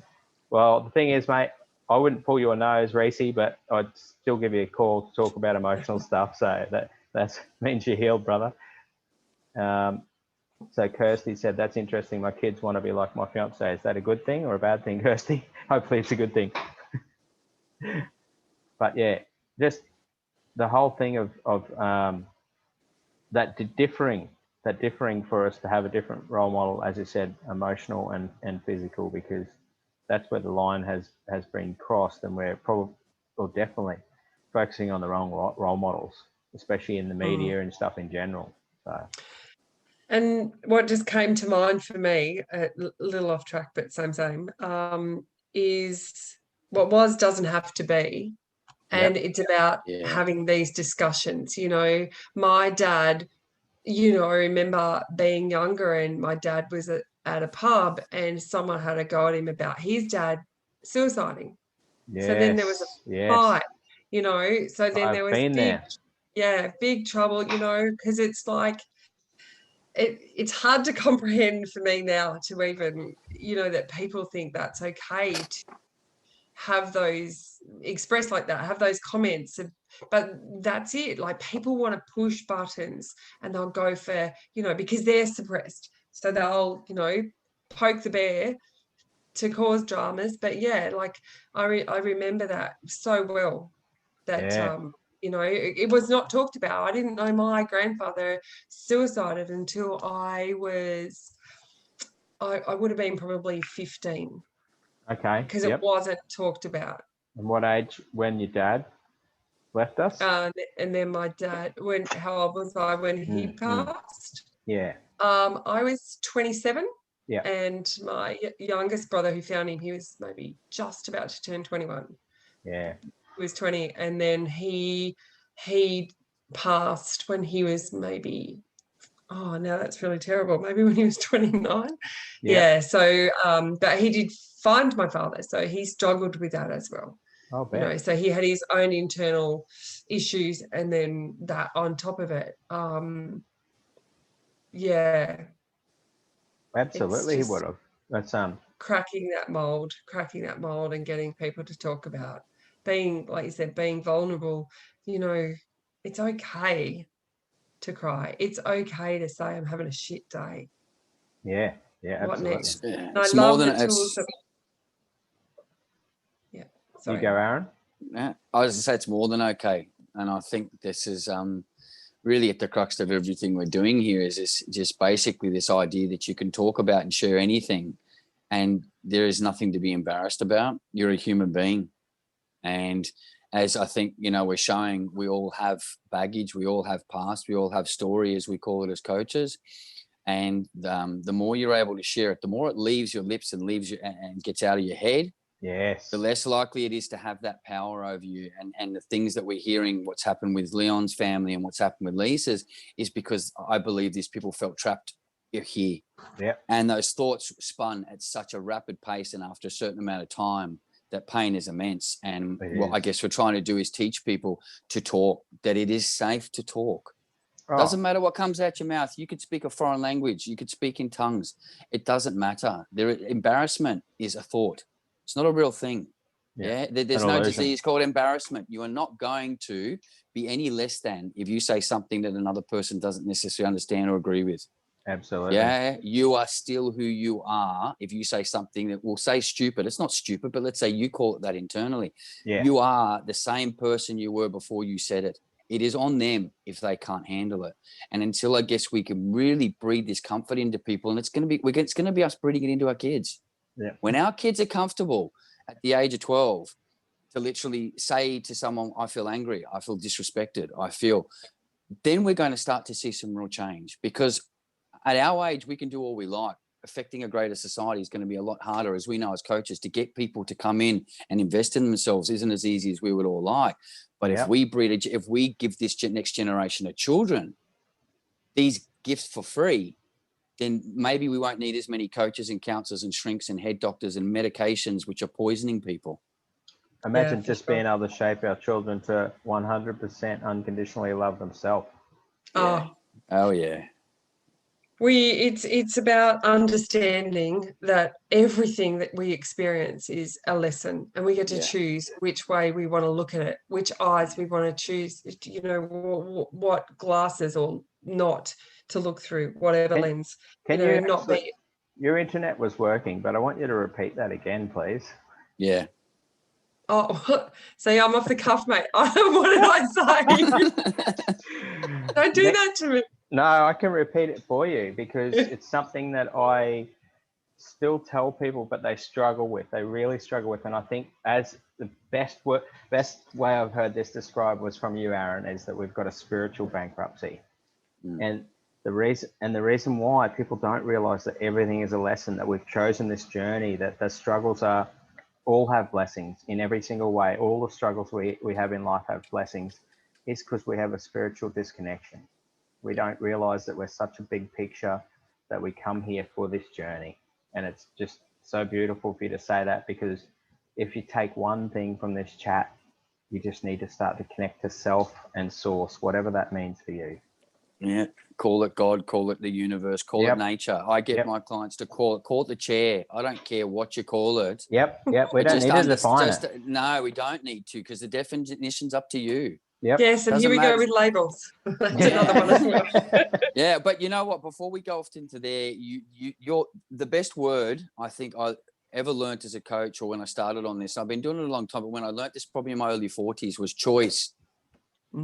Well, the thing is, mate, I wouldn't pull your nose, Reese, but I'd still give you a call to talk about emotional stuff. So that means you're healed, brother. So Kirsty said, that's interesting. My kids want to be like my fiance. Is that a good thing or a bad thing, Kirsty? Hopefully it's a good thing. But yeah, just the whole thing of that differing for us to have a different role model, as you said, emotional and physical, because that's where the line has been crossed, and we're probably, or definitely, focusing on the wrong role models, especially in the media and stuff in general. So. And what just came to mind for me, a little off track, but same, is what was doesn't have to be. And it's about having these discussions. My dad, I remember being younger, and my dad was at a pub, and someone had a go at him about his dad suiciding. Yes, so then there was a fight, so then there was big trouble, because it's like, it's hard to comprehend for me now to even, that people think that's okay to have those express like that, have those comments. But that's it. Like, people want to push buttons, and they'll go for, because they're suppressed. So they'll, poke the bear to cause dramas. But yeah, like I remember that so well, that it was not talked about. I didn't know my grandfather suicided until I would have been probably 15. Okay. Because it wasn't talked about. And what age when your dad left us? And then my dad, how old was I when he passed? Yeah. I was 27. Yeah. And my youngest brother, who found him, he was maybe just about to turn 21. Yeah. He was 20, and then he passed when he was maybe, oh, now that's really terrible, maybe when he was 29. Yeah. So but he did find my father, so he struggled with that as well. So he had his own internal issues, and then that on top of it. Absolutely, he would have. That's cracking that mold and getting people to talk about being, like you said, being vulnerable. It's okay to cry. It's okay to say, I'm having a shit day. Yeah, absolutely. What next? And I love the tools that... Yeah, sorry. You go, Aaron. Yeah, I was going to say it's more than okay. And I think this is really at the crux of everything we're doing here, is this, just basically this idea that you can talk about and share anything, and there is nothing to be embarrassed about. You're a human being. And as I think, we're showing, we all have baggage, we all have past, we all have story, as we call it as coaches. And the more you're able to share it, the more it leaves your lips and leaves you and gets out of your head. Yes. The less likely it is to have that power over you. And the things that we're hearing, what's happened with Leon's family and what's happened with Lisa's, is because I believe these people felt trapped here. Yeah. And those thoughts spun at such a rapid pace, and after a certain amount of time, that pain is immense. And what I guess we're trying to do is teach people to talk, that it is safe to talk. Doesn't matter what comes out your mouth. You could speak a foreign language. You could speak in tongues. It doesn't matter. Embarrassment is a thought. It's not a real thing. Yeah. There's no disease called embarrassment. You are not going to be any less than if you say something that another person doesn't necessarily understand or agree with. Absolutely. Yeah. You are still who you are. If you say something that will say stupid, it's not stupid, but let's say you call it that internally. Yeah. You are the same person you were before you said it. It is on them if they can't handle it. And until, I guess, we can really breathe this comfort into people, and it's going to be us breathing it into our kids. Yeah. When our kids are comfortable at the age of 12 to literally say to someone, I feel angry, I feel disrespected, then we're going to start to see some real change, because at our age, we can do all we like. Affecting a greater society is going to be a lot harder, as we know as coaches. To get people to come in and invest in themselves isn't as easy as we would all like. But if we give this next generation of children these gifts for free, then maybe we won't need as many coaches and counselors and shrinks and head doctors and medications which are poisoning people. Imagine just being able to shape our children to 100% unconditionally love themselves. Yeah. Oh yeah. It's about understanding that everything that we experience is a lesson, and we get to choose which way we want to look at it, which eyes we want to choose, you know, what glasses or not to look through, whatever lens. Your internet was working, but I want you to repeat that again, please. Yeah. Oh, see, I'm off the cuff, mate. What did I say? Don't do that to me. No, I can repeat it for you, because it's something that I still tell people, but they struggle with. They really struggle with. And I think as the best way I've heard this described was from you, Aaron, is that we've got a spiritual bankruptcy. And the reason why people don't realize that everything is a lesson, that we've chosen this journey, that the struggles all have blessings in every single way. All the struggles we have in life have blessings, is because we have a spiritual disconnection. We don't realize that we're such a big picture, that we come here for this journey. And it's just so beautiful for you to say that, because if you take one thing from this chat, you just need to start to connect to self and source, whatever that means for you. Yeah. Call it God, call it the universe, call it nature. I get my clients to call it the chair. I don't care what you call it. Yep. We don't need to define it. No, we don't need to, because the definition's up to you. Yep. Yes, and here we go with labels. That's another one as well. Yeah, but you know what? Before we go off into there, you're the best word I think I ever learned as a coach, or when I started on this. I've been doing it a long time, but when I learned this probably in my early 40s, was choice.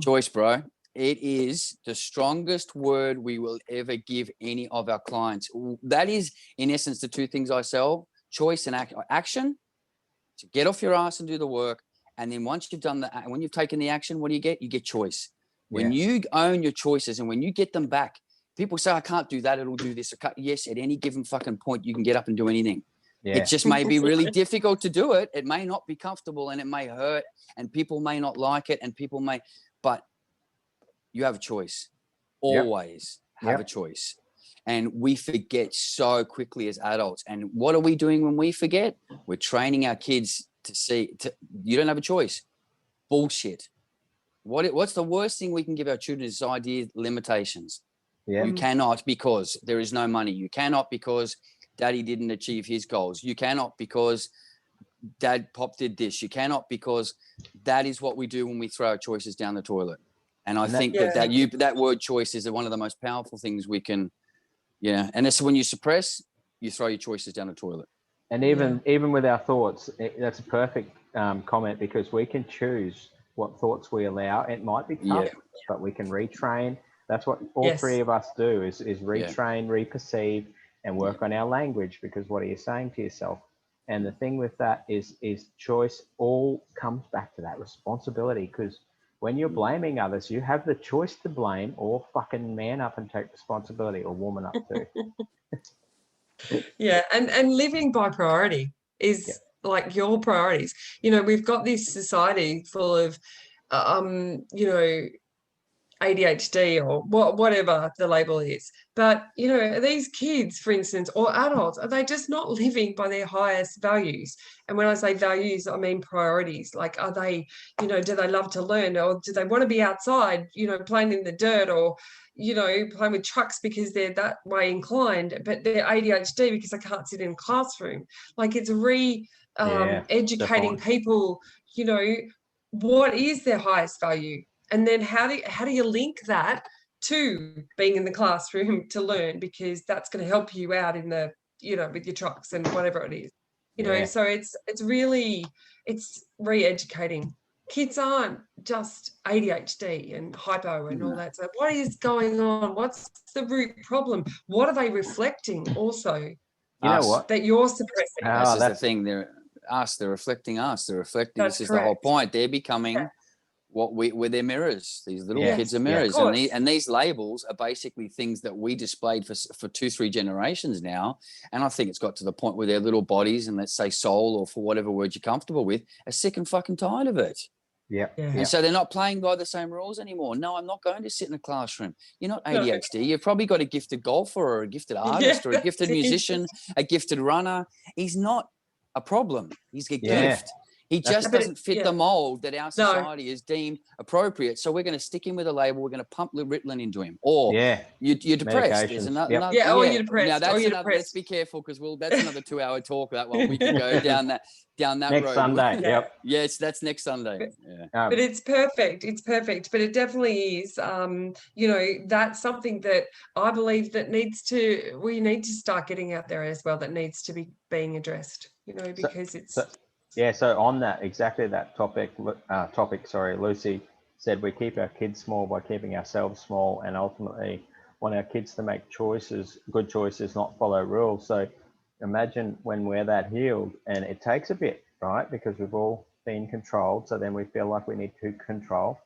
Choice, bro. It is the strongest word we will ever give any of our clients. That is, in essence, the two things I sell: choice and action. To get off your ass and do the work. And then once you've done that, when you've taken the action, what do you get? You get choice. When you own your choices and when you get them back, people say, I can't do that, it'll do this. Yes, at any given fucking point, you can get up and do anything. Yeah. It just may be really difficult to do it. It may not be comfortable and it may hurt and people may not like it and people may, but you have a choice. Always have a choice. And we forget so quickly as adults. And what are we doing when we forget? We're training our kids to see, you don't have a choice. Bullshit. What's the worst thing we can give our children is idea limitations. Yeah. You cannot because there is no money. You cannot because daddy didn't achieve his goals. You cannot because dad pop did this. You cannot because that is what we do when we throw our choices down the toilet. And I think that word choice is one of the most powerful things we can, and it's when you suppress, you throw your choices down the toilet. And even with our thoughts, that's a perfect comment, because we can choose what thoughts we allow. It might be tough, but we can retrain. That's what all three of us do is retrain, reperceive, and work on our language, because what are you saying to yourself? And the thing with that is choice all comes back to that responsibility, because when you're blaming others, you have the choice to blame or fucking man up and take responsibility, or woman up too. And living by priority is like your priorities. We've got this society full of ADHD or whatever the label is, but these kids, for instance, or adults, are they just not living by their highest values? And when I say values, I mean priorities. Like, are they, do they love to learn, or do they want to be outside, playing in the dirt, or playing with trucks because they're that way inclined, but they're ADHD because they can't sit in a classroom? Like, it's educating people, what is their highest value? And then how do you link that to being in the classroom to learn? Because that's going to help you out in the, with your trucks and whatever it is, so it's re-educating. Kids aren't just ADHD and hypo and all that. So what is going on? What's the root problem? What are they reflecting also? You know what? that you're suppressing. That's the thing. They're reflecting us. They're reflecting. That's this is the whole correct. point. They're becoming we're their mirrors. These little kids are mirrors, and these labels are basically things that we displayed for 2-3 generations now. And I think it's got to the point where their little bodies, and let's say soul, or for whatever word you're comfortable with, are sick and fucking tired of it. Yeah. And so they're not playing by the same rules anymore. No, I'm not going to sit in a classroom. You're not ADHD. You've probably got a gifted golfer or a gifted artist or a gifted musician, a gifted runner. He's not a problem. He's a gift. He just doesn't fit the mold that our society has deemed appropriate. So we're going to stick him with a label. We're going to pump Ritalin into him. Or you're depressed. There's another, or you're depressed. Now that's another. Let's be careful, because that's another 2-hour talk. That one we can go down that next road. Sunday. Yes, that's next Sunday. But it's perfect. It's perfect. But it definitely is. That's something that I believe that we need to start getting out there as well. That needs to be being addressed. Because So on that, exactly that topic, Lucy said we keep our kids small by keeping ourselves small, and ultimately want our kids to make good choices, not follow rules. So imagine when we're that healed, and it takes a bit, right? Because we've all been controlled. So then we feel like we need to control.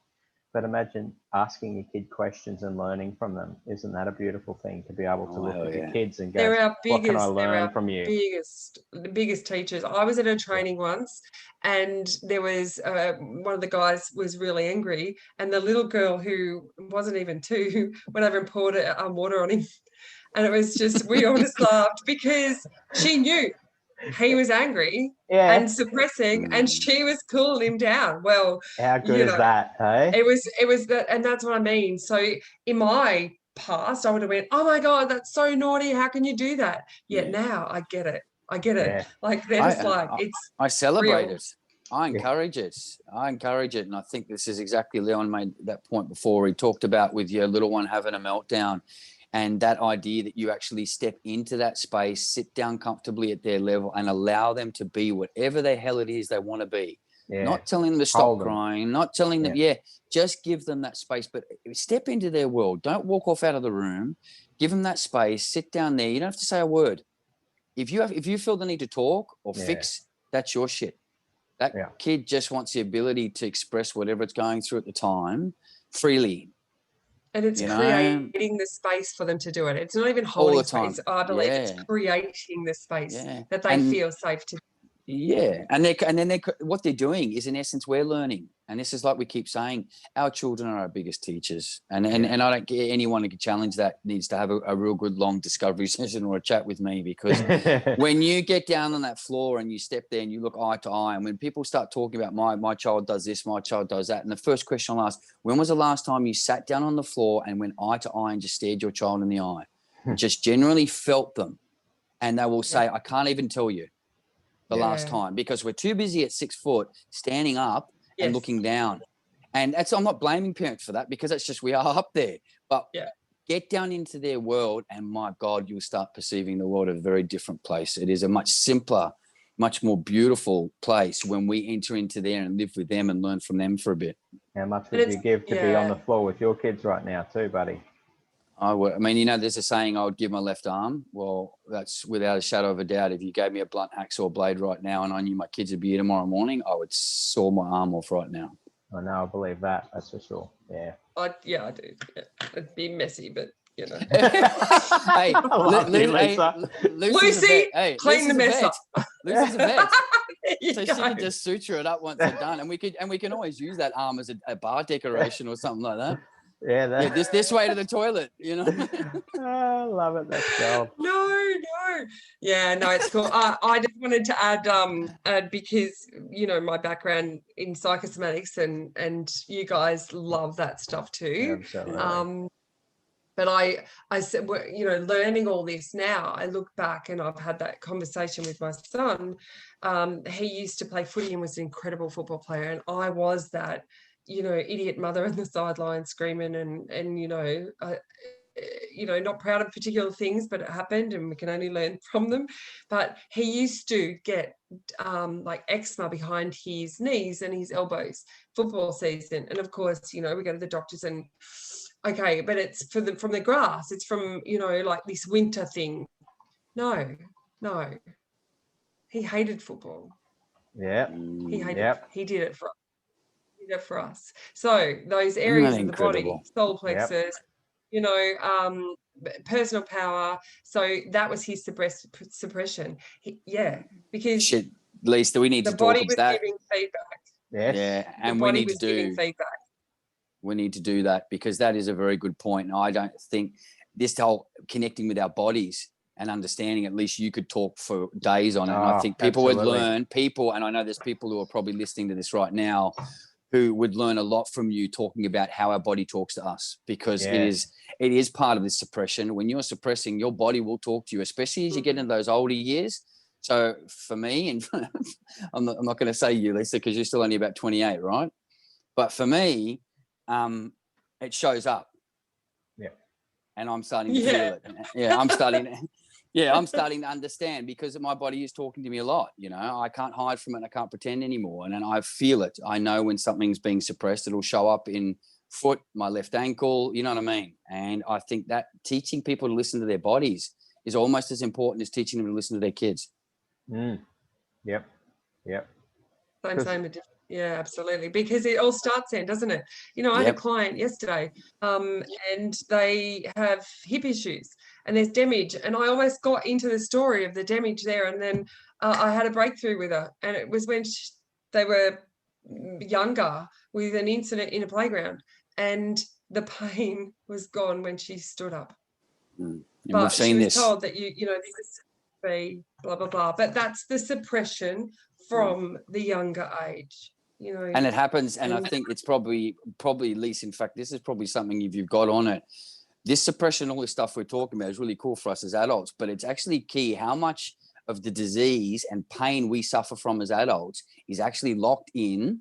But imagine asking your kid questions and learning from them. Isn't that a beautiful thing, to be able to look at your kids and go, what can I learn from you? The biggest teachers. I was at a training once, and there was one of the guys was really angry, and the little girl, who wasn't even 2, went over and poured water on him. And it was just, we all just laughed, because she knew he was angry and suppressing, and she was cooling him down. Well, how good is that, hey? It was that, and that's what I mean. So in my past, I would have went, oh my God, that's so naughty. How can you do that? Yet now I get it. Yeah. Like they're just I celebrate real. it. I encourage it. And I think this is exactly, Leon made that point before. He talked about with your little one having a meltdown. And that idea that you actually step into that space, sit down comfortably at their level, and allow them to be whatever the hell it is they want to be. Yeah. Not telling them to stop crying, not telling them, just give them that space, but step into their world. Don't walk off out of the room. Give them that space, sit down there. You don't have to say a word. If you feel the need to talk or fix, that's your shit. That kid just wants the ability to express whatever it's going through at the time freely. And it's creating the space for them to do it. It's not even holding space. I believe it's creating the space that they feel safe to. Yeah, and then what they're doing is, in essence, we're learning. And this is like we keep saying, our children are our biggest teachers. And I don't get anyone who can challenge that needs to have a real good long discovery session or a chat with me, because when you get down on that floor and you step there and you look eye to eye, and when people start talking about my child does this, my child does that, and the first question I'll ask, when was the last time you sat down on the floor and went eye to eye and just stared your child in the eye, just generally felt them? And they will say, I can't even tell you the last time, because we're too busy at 6 foot standing up and looking down. And I'm not blaming parents for that, because it's just, we are up there. But get down into their world, and my God, you'll start perceiving the world a very different place. It is a much simpler, much more beautiful place when we enter into there and live with them and learn from them for a bit. How much would you give to be on the floor with your kids right now too, buddy? I would. I mean, there's a saying, I would give my left arm. Well, that's without a shadow of a doubt. If you gave me a blunt hacksaw blade right now and I knew my kids would be here tomorrow morning, I would saw my arm off right now. I know, I believe that. That's for sure. Yeah. I do. Yeah. It'd be messy, but Hey, Lucy, clean the mess up. Lucy's a vet. So she can just suture it up once they're done. And we can always use that arm as a bar decoration or something like that. Yeah, this way to the toilet, I love it. That's gold. No. Yeah, no, it's cool. I just wanted to add because my background in psychosomatics and you guys love that stuff too. Absolutely. But I said, learning all this now, I look back and I've had that conversation with my son. He used to play footy and was an incredible football player, and I was that idiot mother on the sideline screaming and not proud of particular things, but it happened and we can only learn from them. But he used to get like eczema behind his knees and his elbows football season. And of course, we go to the doctors and okay, but it's from the grass. It's from, like this winter thing. No, No, he hated football. Yeah. He hated. Yep. He did it for us. He did it for us. So those Isn't areas that of the body, incredible? solar plexus, you know, personal power. So that was his suppression. Because Shit, Lisa, we need the to talk body was about that. giving feedback. Yes. Yeah, The and we body need was to giving do. feedback. We need to do that, because that is a very good point. And I don't think this whole connecting with our bodies and understanding, at least you could talk for days on it. And I think people would learn, and I know there's people who are probably listening to this right now who would learn a lot from you talking about how our body talks to us, because it is part of this suppression. When you're suppressing, your body will talk to you, especially as you get into those older years. So for me, and I'm not going to say you, Lisa, because you're still only about 28, right? But for me, it shows up. Yeah. And I'm starting to feel it. Yeah, I'm starting to understand, because my body is talking to me a lot. You know, I can't hide from it. I can't pretend anymore. And then I feel it. I know when something's being suppressed, it'll show up in foot, my left ankle, you know what I mean? And I think that teaching people to listen to their bodies is almost as important as teaching them to listen to their kids. Yep. Same, but different. Yeah, absolutely. Because it all starts then, doesn't it? You know, I had a client yesterday, and they have hip issues and there's damage. And I almost got into the story of the damage there. And then I had a breakthrough with her. And it was when they were younger, with an incident in a playground. And the pain was gone when she stood up. And but she was told that you know, this is be blah blah blah. But that's the suppression from the younger age, you know. And it happens, and I think it's probably at least, in fact, this is probably something, if you've got on it, this suppression, all this stuff we're talking about is really cool for us as adults, but it's actually key how much of the disease and pain we suffer from as adults is actually locked in.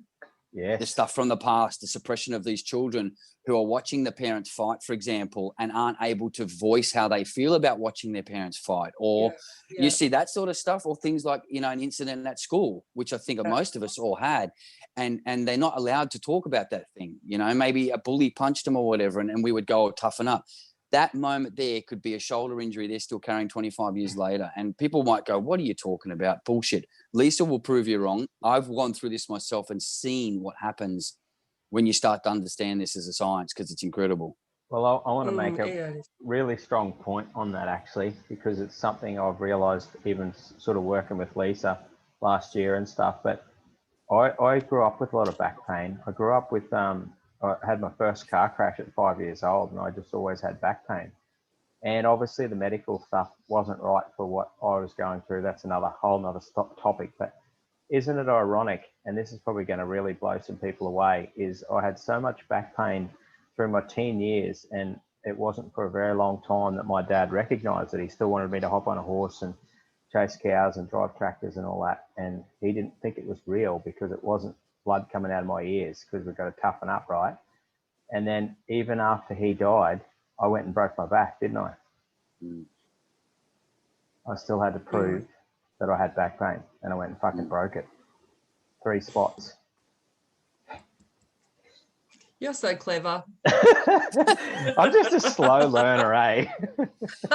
The stuff from the past, the suppression of these children who are watching the parents fight, for example, and aren't able to voice how they feel about watching their parents fight. Or you see that sort of stuff, or things like, you know, an incident at school, which I think most of us all had, and they're not allowed to talk about that thing. You know, maybe a bully punched them or whatever, and we would go, oh, toughen up. That moment there could be a shoulder injury they're still carrying 25 years later. And people might go, what are you talking about? Bullshit. Lisa will prove you wrong. I've gone through this myself and seen what happens when you start to understand this as a science, because it's incredible. Well, I want to make a really strong point on that, actually, because it's something I've realised even sort of working with Lisa last year and stuff. But I grew up with a lot of back pain. I grew up with I had my first car crash at 5 years old, and I just always had back pain. And obviously the medical stuff wasn't right for what I was going through. That's whole nother topic. But isn't it ironic, and this is probably going to really blow some people away, is I had so much back pain through my teen years, and it wasn't for a very long time that my dad recognised it. He still wanted me to hop on a horse and chase cows and drive tractors and all that. And he didn't think it was real because it wasn't blood coming out of my ears, because we've got to toughen up, right? And then even after he died, I went and broke my back, didn't I? I still had to prove that I had back pain, and I went and fucking broke it. 3 spots. You're so clever. I'm just a slow learner, eh?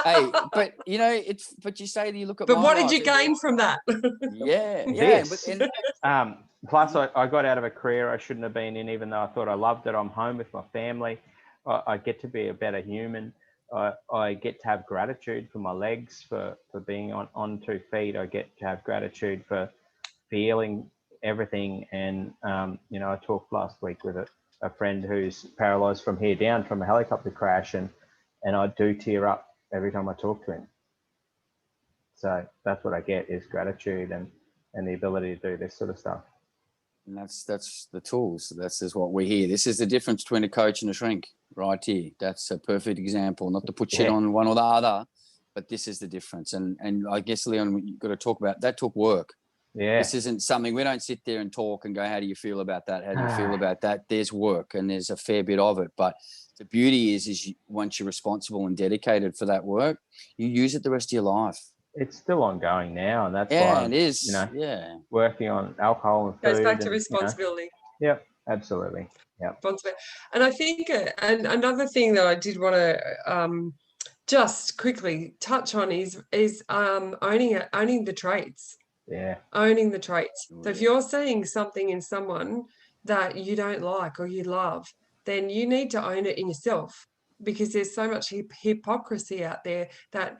Hey, but you know, but you say that you look at. But what did you gain from that? Plus, I got out of a career I shouldn't have been in, even though I thought I loved it. I'm home with my family. I get to be a better human. I get to have gratitude for my legs, for being on 2 feet. I get to have gratitude for feeling everything. And, you know, I talked last week with a friend who's paralyzed from here down from a helicopter crash, and I do tear up every time I talk to him. So that's what I get, is gratitude and the ability to do this sort of stuff. And that's the tools. This is what we hear. This is the difference between a coach and a shrink right here. That's a perfect example. Not to put shit on one or the other, but this is the difference. And I guess, Leon, you've got to talk about that. Took work. Yeah. This isn't something, we don't sit there and talk and go, how do you feel about that? How do you feel about that? There's work, and there's a fair bit of it. But the beauty is once you're responsible and dedicated for that work, you use it the rest of your life. It's still ongoing now, and that's why it is. You know, working on alcohol and food. Goes back to responsibility. You know. Yep, absolutely. Yep. And I think and another thing that I did want to just quickly touch on is owning the traits. Yeah. Owning the traits. Oh, So if yeah. you're seeing something in someone that you don't like or you love, then you need to own it in yourself, because there's so much hypocrisy out there that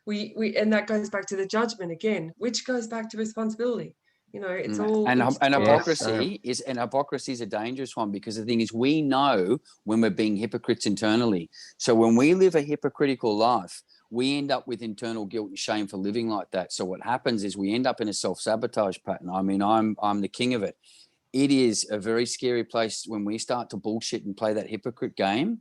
we and that goes back to the judgment again, which goes back to responsibility. You know, it's all and intertwined. hypocrisy is a dangerous one, because the thing is, we know when we're being hypocrites internally. So when we live a hypocritical life, we end up with internal guilt and shame for living like that. So what happens is we end up in a self-sabotage pattern. I mean, I'm the king of it. It is a very scary place when we start to bullshit and play that hypocrite game.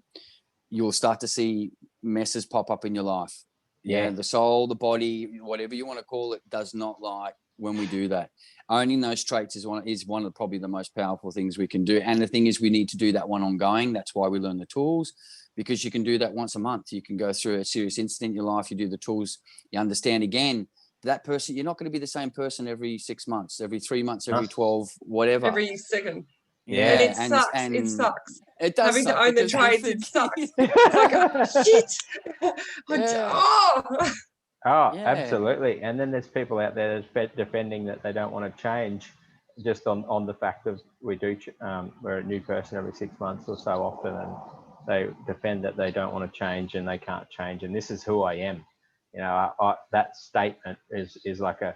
You'll start to see messes pop up in your life. Yeah, the soul, the body, whatever you want to call it, does not like when we do that. Owning those traits is one of probably the most powerful things we can do. And the thing is, we need to do that one ongoing. That's why we learn the tools, because you can do that once a month. You can go through a serious incident in your life, you do the tools, you understand again, that person, you're not going to be the same person every 6 months, every 3 months, every 12, whatever. Every second. Yeah. And it sucks. It sucks. It does Having suck to own the because traits, we it sucks. forget. It's like, oh, shit. Yeah. Oh, Yeah. absolutely. And then there's people out there that's defending that they don't want to change, just on the fact of we're a new person every 6 months or so often, and they defend that they don't want to change and they can't change. And this is who I am. You know, that statement is like a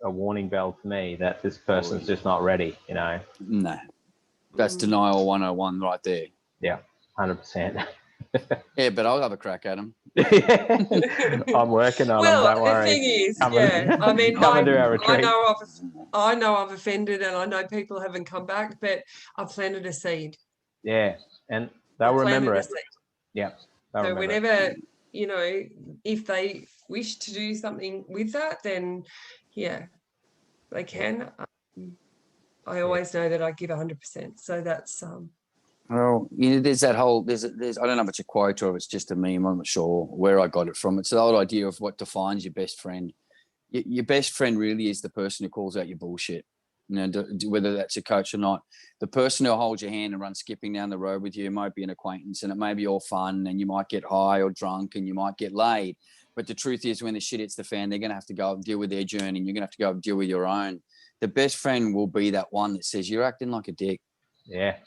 warning bell to me that this person's just not ready, you know. No. That's denial 101 right there. Yeah, 100%. Yeah, but I'll have a crack at him. I'm working on them, don't worry. The thing is, Come I mean, and do our retreat. I know I've offended, and I know people haven't come back, but I've planted a seed. Yeah, and they'll remember it. Yeah. So whenever, you know, if they wish to do something with that, then yeah, they can. I always know that I give 100%. So that's Well, you know, there's that whole there's I don't know if it's a quote or if it's just a meme. I'm not sure where I got it from. It's the whole idea of what defines your best friend. Your best friend really is the person who calls out your bullshit. You know, whether that's a coach or not. The person who holds your hand and runs skipping down the road with you might be an acquaintance, and it may be all fun, and you might get high or drunk, and you might get laid. But the truth is, when the shit hits the fan, they're going to have to go and deal with their journey, and you're going to have to go and deal with your own. The best friend will be that one that says, you're acting like a dick. Yeah.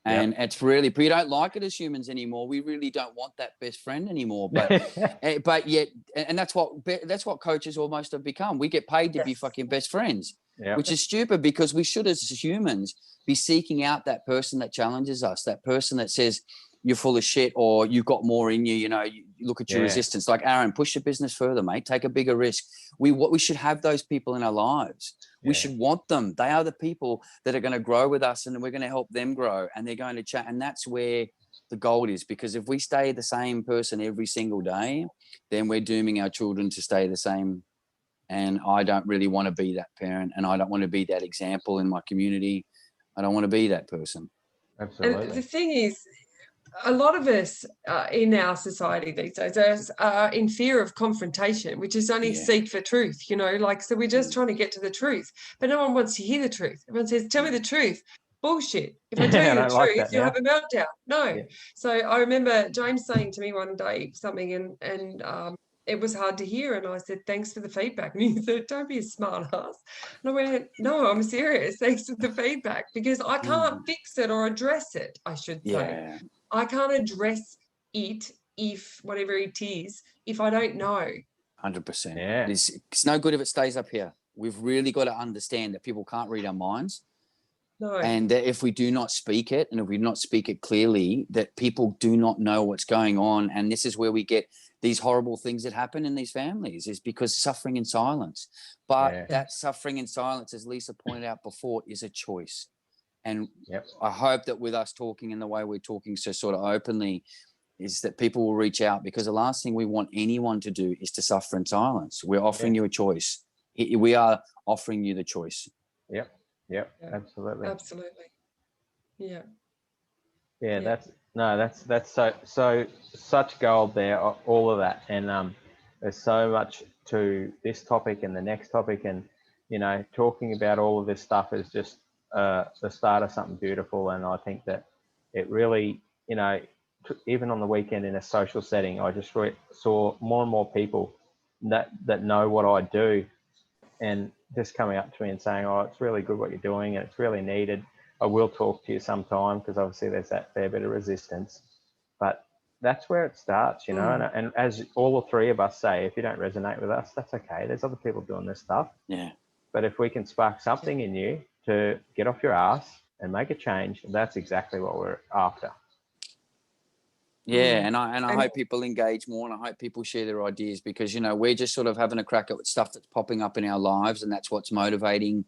And it's really, we don't like it as humans anymore. We really don't want that best friend anymore. But yet, and that's what coaches almost have become. We get paid to be fucking best friends, which is stupid, because we should, as humans, be seeking out that person that challenges us, that person that says you're full of shit or you've got more in you. You know, you look at your resistance. Like, Aaron, push your business further, mate. Take a bigger risk. We should have those people in our lives. We should want them. They are the people that are going to grow with us, and we're going to help them grow, and they're going to chat. And that's where the gold is, because if we stay the same person every single day, then we're dooming our children to stay the same. And I don't really want to be that parent, and I don't want to be that example in my community. I don't want to be that person. Absolutely. And the thing is, a lot of us in our society these days are in fear of confrontation, which is only seek for truth, you know, like, so we're just trying to get to the truth, but no one wants to hear the truth. Everyone says, tell me the truth. Bullshit. If I tell you the truth, you'll have a meltdown. No. Yeah. So I remember James saying to me one day something, and it was hard to hear. And I said, thanks for the feedback. And he said, don't be a smart ass. And I went, no, I'm serious. Thanks for the feedback, because I can't fix it or address it, I should say. I can't address it, if whatever it is, if I don't know. 100%. Yeah. It's no good if it stays up here. We've really got to understand that people can't read our minds. No. And that if we do not speak it, and if we do not speak it clearly, that people do not know what's going on. And this is where we get these horrible things that happen in these families, is because suffering in silence. But that suffering in silence, as Lisa pointed out before, is a choice. And I hope that with us talking in the way we're talking so sort of openly, is that people will reach out, because the last thing we want anyone to do is to suffer in silence. We're offering you a choice. We are offering you the choice. Yep, absolutely. Absolutely. Yeah. Yeah, that's such gold there, all of that. And there's so much to this topic and the next topic, and you know, talking about all of this stuff is just the start of something beautiful. And I think that it really, you know, even on the weekend in a social setting, I just saw more and more people that know what I do, and just coming up to me and saying, oh, it's really good what you're doing and it's really needed. I will talk to you sometime, because obviously there's that fair bit of resistance. But that's where it starts, you know. And as all the three of us say, if you don't resonate with us, that's okay. There's other people doing this stuff. Yeah. But if we can spark something in you to get off your ass and make a change, that's exactly what we're after. Yeah, and I hope people engage more, and I hope people share their ideas, because, you know, we're just sort of having a crack at stuff that's popping up in our lives, and that's what's motivating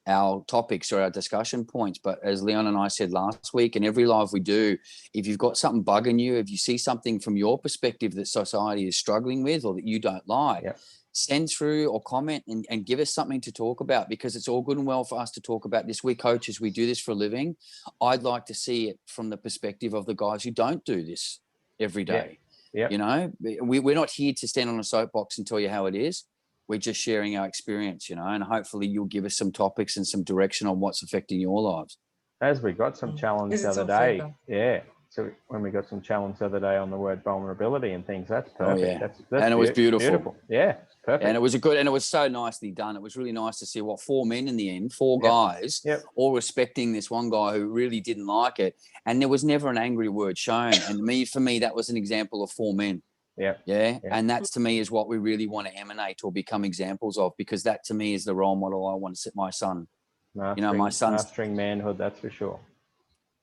our topics or our discussion points. But as Leon and I said last week, and every live we do, if you've got something bugging you, if you see something from your perspective that society is struggling with or that you don't like, send through or comment and give us something to talk about, because it's all good and well for us to talk about this. We're coaches, we do this for a living. I'd like to see it from the perspective of the guys who don't do this every day. You know, we're not here to stand on a soapbox and tell you how it is. We're just sharing our experience, you know, and hopefully you'll give us some topics and some direction on what's affecting your lives. As we got some challenge the other day, so when we got some challenge the other day on the word vulnerability and things, that's perfect. That's and it was beautiful. Yeah, perfect. And it was and it was so nicely done. It was really nice to see 4 men in the end, 4 guys, all respecting this one guy who really didn't like it. And there was never an angry word shown. And for me, that was an example of 4 men. Yeah. And that's, to me, is what we really want to emanate or become examples of, because that, to me, is the role model I want to set my son. My son's mastering manhood, that's for sure.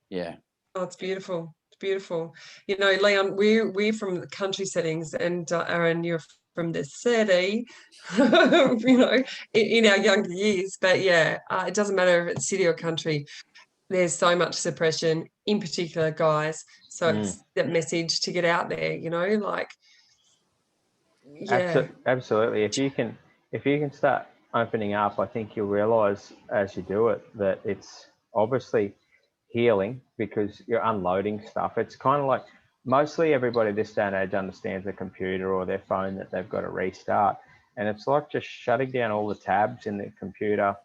Yeah. Oh, it's beautiful. It's beautiful. You know, Leon, we're from the country settings, and Aaron, you're from the city, you know, in our younger years. But yeah, it doesn't matter if it's city or country. There's so much suppression, in particular guys. So it's that message to get out there, you know, like, Absolutely. If you can start opening up, I think you'll realize as you do it that it's obviously healing, because you're unloading stuff. It's kind of like, mostly everybody this day and age understands a computer or their phone that they've got to restart. And it's like just shutting down all the tabs in the computer,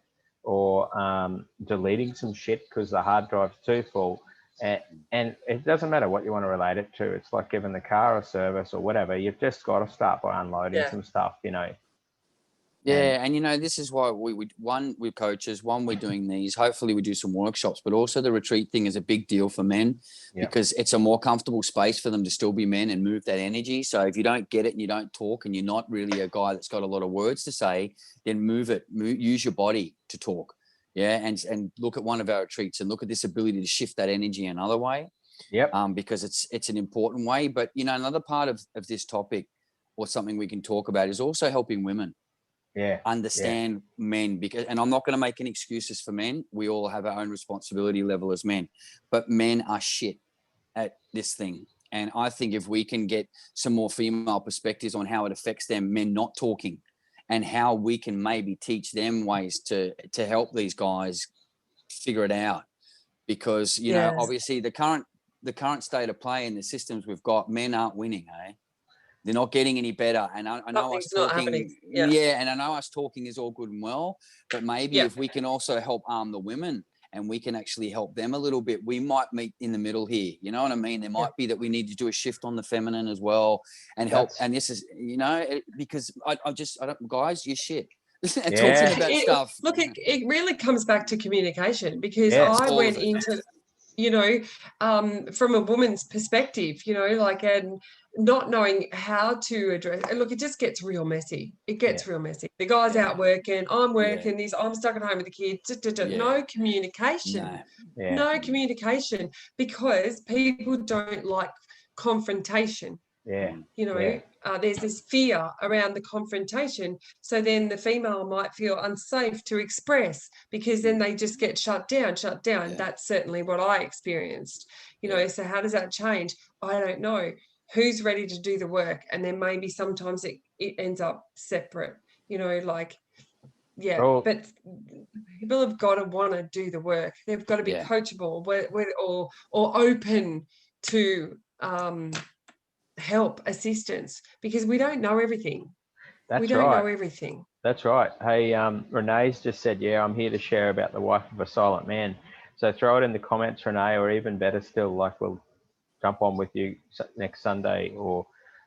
or deleting some shit because the hard drive's too full. And it doesn't matter what you want to relate it to. It's like giving the car a service or whatever. You've just got to start by unloading some stuff, you know. Yeah, and you know, this is why we're coaches, we're doing these. Hopefully we do some workshops, but also the retreat thing is a big deal for men, because it's a more comfortable space for them to still be men and move that energy. So if you don't get it and you don't talk and you're not really a guy that's got a lot of words to say, then use your body to talk. Yeah, and look at one of our retreats and look at this ability to shift that energy another way. Because it's an important way. But you know, another part of this topic, or something we can talk about, is also helping women understand men, because, and I'm not going to make any excuses for men. We all have our own responsibility level as men, but men are shit at this thing. And I think if we can get some more female perspectives on how it affects them, men not talking, and how we can maybe teach them ways to help these guys figure it out. Because, you know, obviously the current state of play and the systems we've got, men aren't winning, eh? They're not getting any better. And I know us talking, and I know us talking is all good and well, but maybe if we can also help arm the women, and we can actually help them a little bit, we might meet in the middle here. You know what I mean? There might be that we need to do a shift on the feminine as well, and help. And this is, you know, because I don't, guys, you're shit. Talking about stuff. Look, it really comes back to communication, because I went into, you know, from a woman's perspective, you know, like, and not knowing how to address, and look, it just gets real messy. It gets real messy. The guy's out working, I'm working, I'm stuck at home with the kids. No communication. No communication, because people don't like confrontation. You know, there's this fear around the confrontation. So then the female might feel unsafe to express, because then they just get shut down. That's certainly what I experienced. You know, so how does that change? I don't know. Who's ready to do the work? And then maybe sometimes it ends up separate, you know, like, but people have got to want to do the work. They've got to be coachable, or open to help, assistance, because we don't know everything. We don't know everything. That's right. Hey, Renee's just said, I'm here to share about the wife of a silent man. So throw it in the comments, Renee, or even better still, like, we'll jump on with you next Sunday,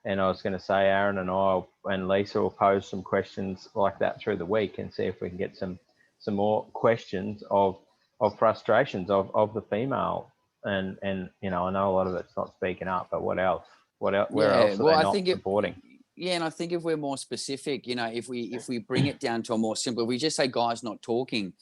and I was going to say Aaron and I and Lisa will pose some questions like that through the week and see if we can get some more questions of frustrations of the female. And you know, I know a lot of it's not speaking up, but what else? Where else are they not supporting? And I think if we're more specific, you know, if we bring it down to a more simple, if we just say guys not talking,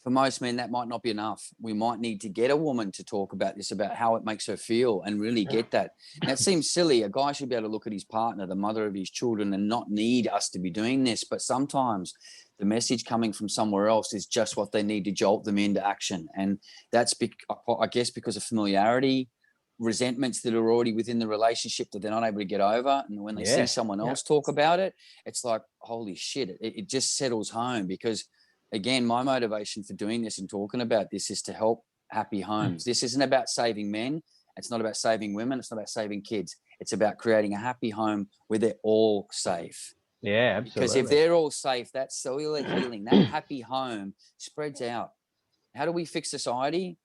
for most men that might not be enough. We might need to get a woman to talk about this, about how it makes her feel, and really get that. And that seems silly. A guy should be able to look at his partner, the mother of his children, and not need us to be doing this. But sometimes the message coming from somewhere else is just what they need to jolt them into action. And that's, I guess, because of familiarity, resentments that are already within the relationship that they're not able to get over. And when they see someone else talk about it, it's like, holy shit, it just settles home. Because again, my motivation for doing this and talking about this is to help happy homes. This isn't about saving men. It's not about saving women. It's not about saving kids. It's about creating a happy home where they're all safe. Yeah, absolutely. Because if they're all safe, that cellular healing, that happy home spreads out. How do we fix society?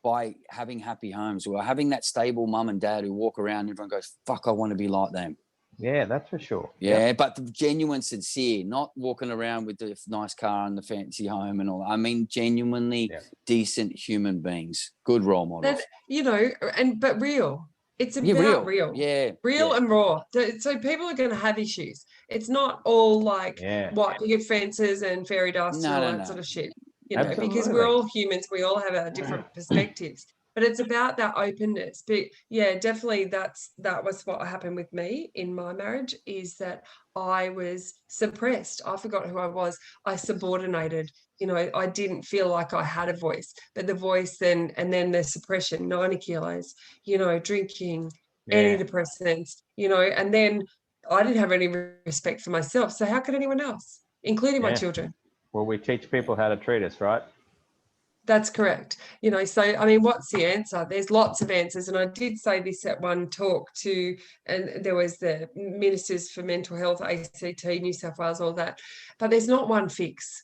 By having happy homes, or having that stable mum and dad who walk around and everyone goes, fuck, I want to be like them. Yeah, that's for sure. Yeah, but the genuine, sincere, not walking around with the nice car and the fancy home and all. I mean, genuinely decent human beings, good role models. That, you know, but real. It's about real. Yeah. Real and raw. So people are going to have issues. It's not all like white picket fences and fairy dust and all that sort of shit. You know, because we're all humans, we all have our different perspectives. But it's about that openness. But yeah, definitely that was what happened with me in my marriage, is that I was suppressed. I forgot who I was. I subordinated. You know, I didn't feel like I had a voice. But the voice then, and then the suppression, 90 kilos, you know, drinking, antidepressants, you know, and then I didn't have any respect for myself. So how could anyone else, including my children? Well, we teach people how to treat us, right? That's correct. You know, so, I mean, what's the answer? There's lots of answers. And I did say this at one talk too, and there was the Ministers for Mental Health, ACT, New South Wales, all that. But there's not one fix.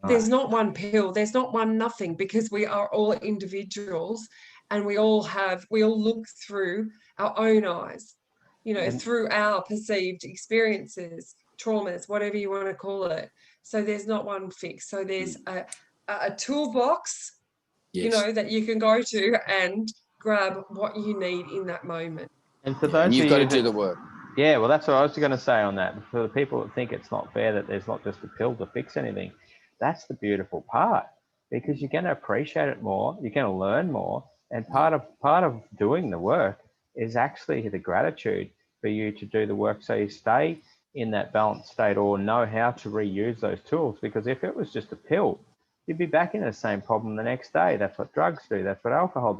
There's not one pill. There's not one nothing, because we are all individuals, and we all look through our own eyes, you know, through our perceived experiences, traumas, whatever you want to call it. So there's not one fix. So there's a toolbox, you know, that you can go to and grab what you need in that moment. And for those you've got to do the work. Yeah, well, that's what I was going to say on that. For the people that think it's not fair that there's not just a pill to fix anything, that's the beautiful part, because you're going to appreciate it more, you're going to learn more, and part of doing the work is actually the gratitude for you to do the work, so you stay in that balanced state, or know how to reuse those tools. Because if it was just a pill, you'd be back in the same problem the next day. That's what drugs do. That's what alcohol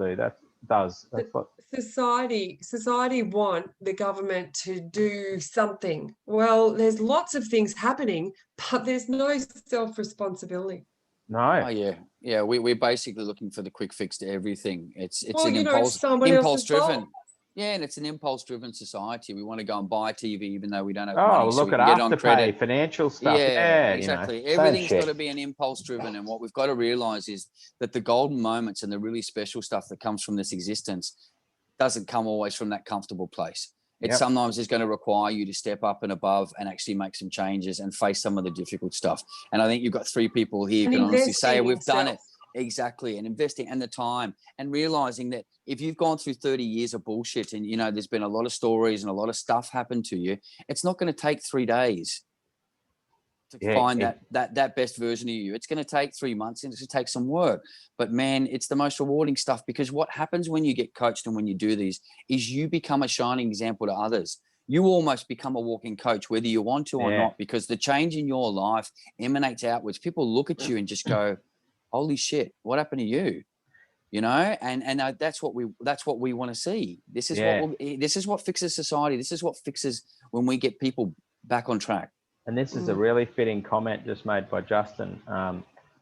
does. That's what society want the government to do something. Well, there's lots of things happening, but there's no self-responsibility. No. Oh yeah. We're basically looking for the quick fix to everything. It's well, an impulse driven. Yeah, and it's an impulse-driven society. We want to go and buy TV even though we don't have money. Oh, look at Afterpay, financial stuff. Yeah, exactly. You know, everything's got to be an impulse-driven, and what we've got to realize is that the golden moments and the really special stuff that comes from this existence doesn't come always from that comfortable place. It sometimes is going to require you to step up and above and actually make some changes and face some of the difficult stuff. And I think you've got three people here who can honestly say we've done it. Exactly. And investing and the time, and realizing that if you've gone through 30 years of bullshit and, you know, there's been a lot of stories and a lot of stuff happen to you, it's not going to take 3 days to find that best version of you. It's going to take 3 months, and it's going to take some work. But man, it's the most rewarding stuff, because what happens when you get coached and when you do these is you become a shining example to others. You almost become a walking coach, whether you want to or not, because the change in your life emanates outwards. People look at you and just go, holy shit, what happened to you? You know, and that's what we want to see. This is what fixes society. This is what fixes when we get people back on track. And this is a really fitting comment just made by Justin,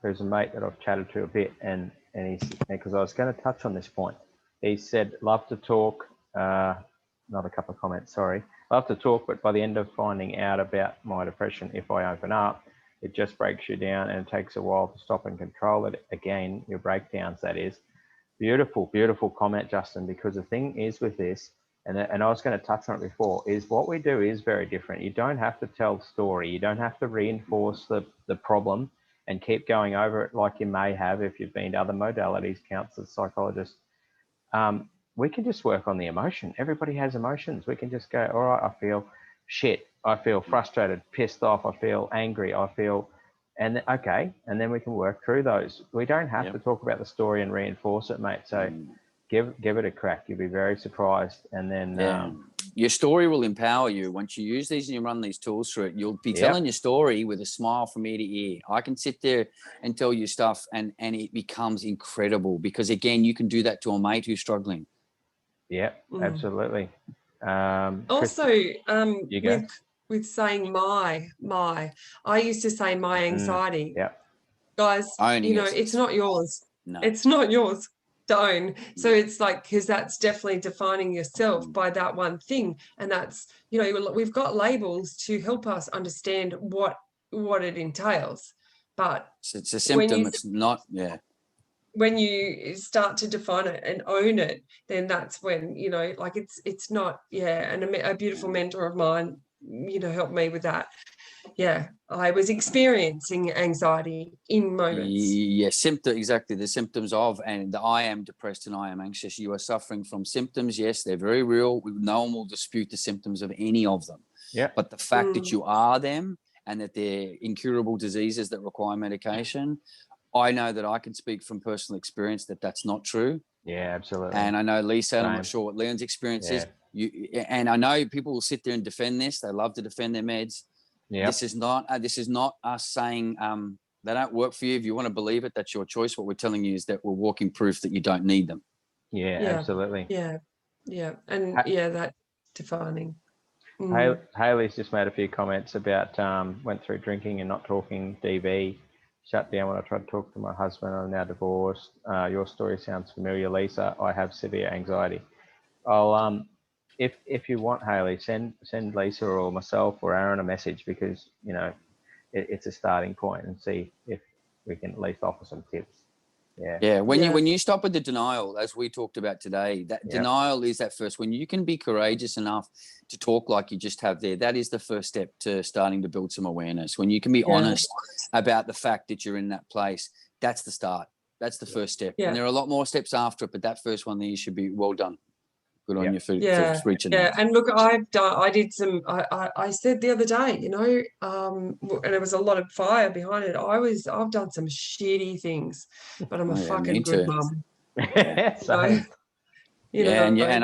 who's a mate that I've chatted to a bit, and he's, because I was going to touch on this point. He said, love to talk, not a couple of comments, sorry. Love to talk, but by the end of finding out about my depression, if I open up, it just breaks you down, and it takes a while to stop and control it again, your breakdowns, that is. Beautiful, beautiful comment, Justin, because the thing is with this, and I was going to touch on it before, is what we do is very different. You don't have to tell the story. You don't have to reinforce the problem and keep going over it like you may have if you've been to other modalities, counselors, psychologists. We can just work on the emotion. Everybody has emotions. We can just go, all right, I feel shit. I feel frustrated, pissed off. I feel angry. I feel, and okay. And then we can work through those. We don't have to talk about the story and reinforce it, mate. So give it a crack. You'll be very surprised. And then your story will empower you. Once you use these and you run these tools through it, you'll be telling your story with a smile from ear to ear. I can sit there and tell you stuff and it becomes incredible because, again, you can do that to a mate who's struggling. Yeah, absolutely. Also, with saying my, I used to say my anxiety. Guys, it's not yours. No. It's not yours. Don't. So it's like, because that's definitely defining yourself by that one thing. And that's, we've got labels to help us understand what it entails. But it's a symptom. It's not, when you start to define it and own it, then that's when, it's not, and a beautiful mentor of mine, helped me with that. I was experiencing anxiety in moments. Exactly, the symptoms of, and I am depressed and I am anxious. You are suffering from symptoms. Yes, they're very real. No one will dispute the symptoms of any of them. But the fact that you are them and that they're incurable diseases that require medication, I know that I can speak from personal experience that that's not true. Yeah, absolutely. And I know Lisa, and I'm not sure what Leon's experience is. And I know people will sit there and defend this. They love to defend their meds. This is not us saying they don't work for you. If you want to believe it, that's your choice. What we're telling you is that we're walking proof that you don't need them. Absolutely. And that defining. Haley's just made a few comments about went through drinking and not talking, DV, shut down when I tried to talk to my husband. I'm now divorced. Your story sounds familiar, Lisa. I have severe anxiety. I'll if you want, Haley, send Lisa or myself or Aaron a message, because it's a starting point, and see if we can at least offer some tips. When you stop with the denial, as we talked about today, that denial is that first. When you can be courageous enough to talk like you just have there, that is the first step to starting to build some awareness. When you can be honest about the fact that you're in that place, that's the start. That's the first step. And there are a lot more steps after it, but that first one there, you should be well done. Good on you for reaching that. And look, I did some, I said the other day, and there was a lot of fire behind it. I've done some shitty things, but I'm a fucking good mum. And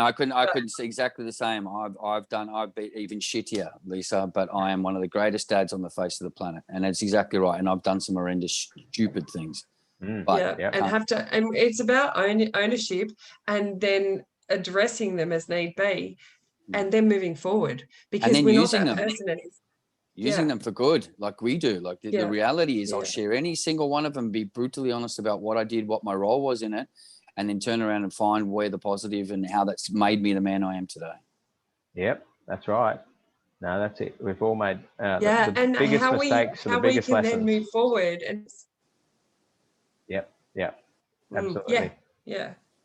I couldn't say exactly the same. I've been even shittier, Lisa, but I am one of the greatest dads on the face of the planet, and that's exactly right. And I've done some horrendous, stupid things. And it's about ownership, and then addressing them as need be, and then moving forward, because we're using not that them. person using them for good, like we do. Like the reality is, I'll share any single one of them, be brutally honest about what I did, what my role was in it, and then turn around and find where the positive and how that's made me the man I am today. Yep, that's right. No, that's it. We've all made the and biggest mistakes and the biggest lessons. Then move forward. And absolutely.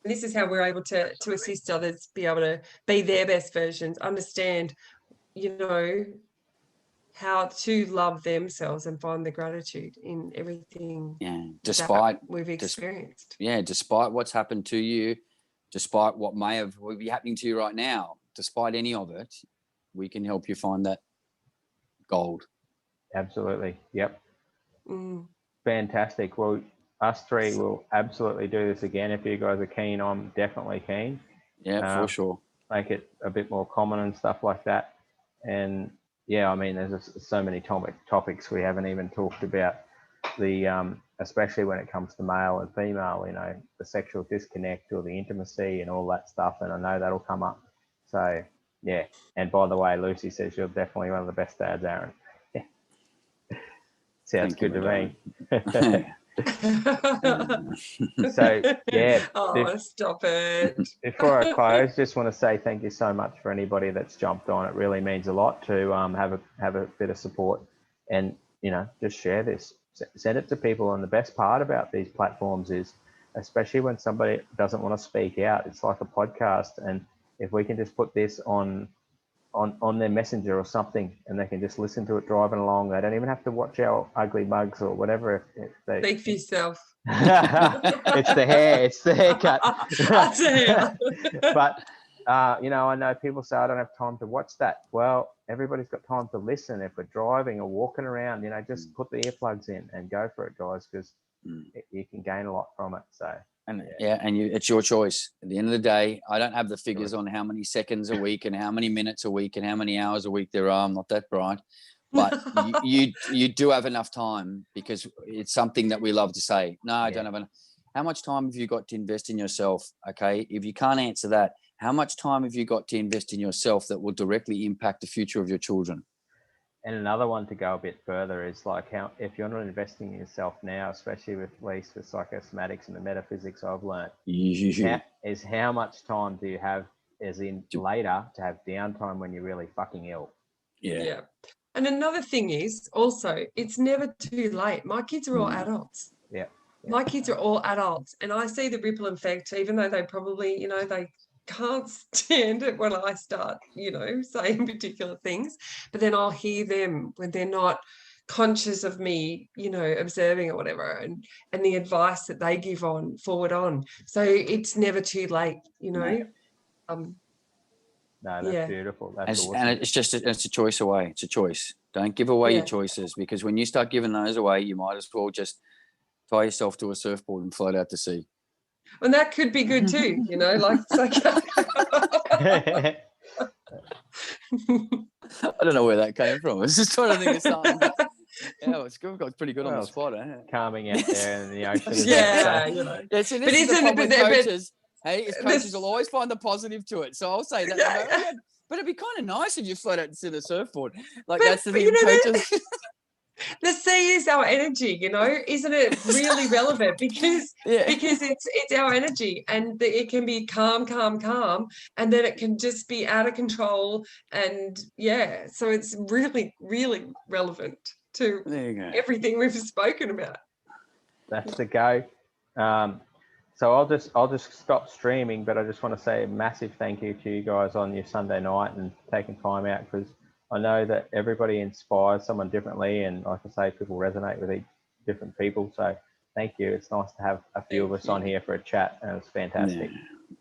And this is how we're able to assist others be able to be their best versions, understand, how to love themselves and find the gratitude in everything despite we've experienced. Despite what's happened to you, despite what may be happening to you right now, despite any of it, we can help you find that gold. Absolutely. Yep. Fantastic. Well, us three will absolutely do this again. If you guys are keen, I'm definitely keen. Yeah, for sure. Make it a bit more common and stuff like that. And I mean, there's so many topics we haven't even talked about. The especially when it comes to male and female, the sexual disconnect or the intimacy and all that stuff. And I know that'll come up. So And by the way, Lucy says you're definitely one of the best dads, Aaron. Sounds good to me. So stop it. Before I close, just want to say thank you so much for anybody that's jumped on. It really means a lot to have a bit of support, and just share this, send it to people. And the best part about these platforms is, especially when somebody doesn't want to speak out. It's like a podcast, and if we can just put this on their messenger or something, and they can just listen to it driving along, they don't even have to watch our ugly mugs or whatever. If they Speak for yourself. It's the hair, it's the haircut. That's it. But you know, I know people say I don't have time to watch that. Well, everybody's got time to listen. If we're driving or walking around, you know, just put the earplugs in and go for it, guys, because you can gain a lot from it. So and it's your choice. At the end of the day, I don't have the figures on how many seconds a week and how many minutes a week and how many hours a week there are. I'm not that bright, but you do have enough time, because it's something that we love to say. No, I don't have enough. How much time have you got to invest in yourself? Okay, if you can't answer that, how much time have you got to invest in yourself that will directly impact the future of your children? And another one to go a bit further is like, how if you're not investing in yourself now, especially with psychosomatics and the metaphysics I've learned, is how much time do you have, as in later, to have downtime when you're really fucking ill? Yeah. And another thing is also, it's never too late. My kids are all adults. Yeah. My kids are all adults, and I see the ripple effect, even though they probably, you know, they can't stand it when I start, you know, saying particular things, but then I'll hear them when they're not conscious of me, you know, observing or whatever, and the advice that they give forward on. So it's never too late, you know. No, that's beautiful. That's awesome. And it's a choice away. It's a choice. Don't give away your choices, because when you start giving those away, you might as well just tie yourself to a surfboard and float out to sea. And that could be good too, you know, like it's like I don't know where that came from. I was just trying to think of something. Yeah, it's good. Got pretty good on the spot, eh? Calming out there in the ocean. You know. Yeah, see, this is the problem with coaches. Hey, coaches will always find the positive to it. So I'll say that. But it'd be kind of nice if you float out to the surfboard. Like, that's the thing, you know, coaches. The sea is our energy, you know, isn't it really relevant? Because it's our energy, and it can be calm, and then it can just be out of control. And so it's really, really relevant to everything we've spoken about. That's the go. So I'll just stop streaming, but I just want to say a massive thank you to you guys on your Sunday night and taking time out, because I know that everybody inspires someone differently, and like I say, people resonate with different people. So thank you. It's nice to have a few of us on here for a chat, and it's fantastic.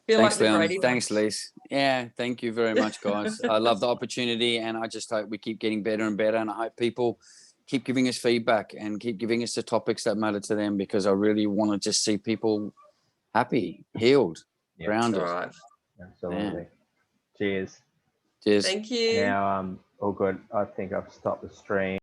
Thanks, Leon. Thanks, Lise. Yeah, thank you very much, guys. I love the opportunity, and I just hope we keep getting better and better, and I hope people keep giving us feedback and keep giving us the topics that matter to them, because I really want to just see people happy, healed, grounded. Right. Absolutely. Cheers. Cheers. Thank you. Now, all good. I think I've stopped the stream.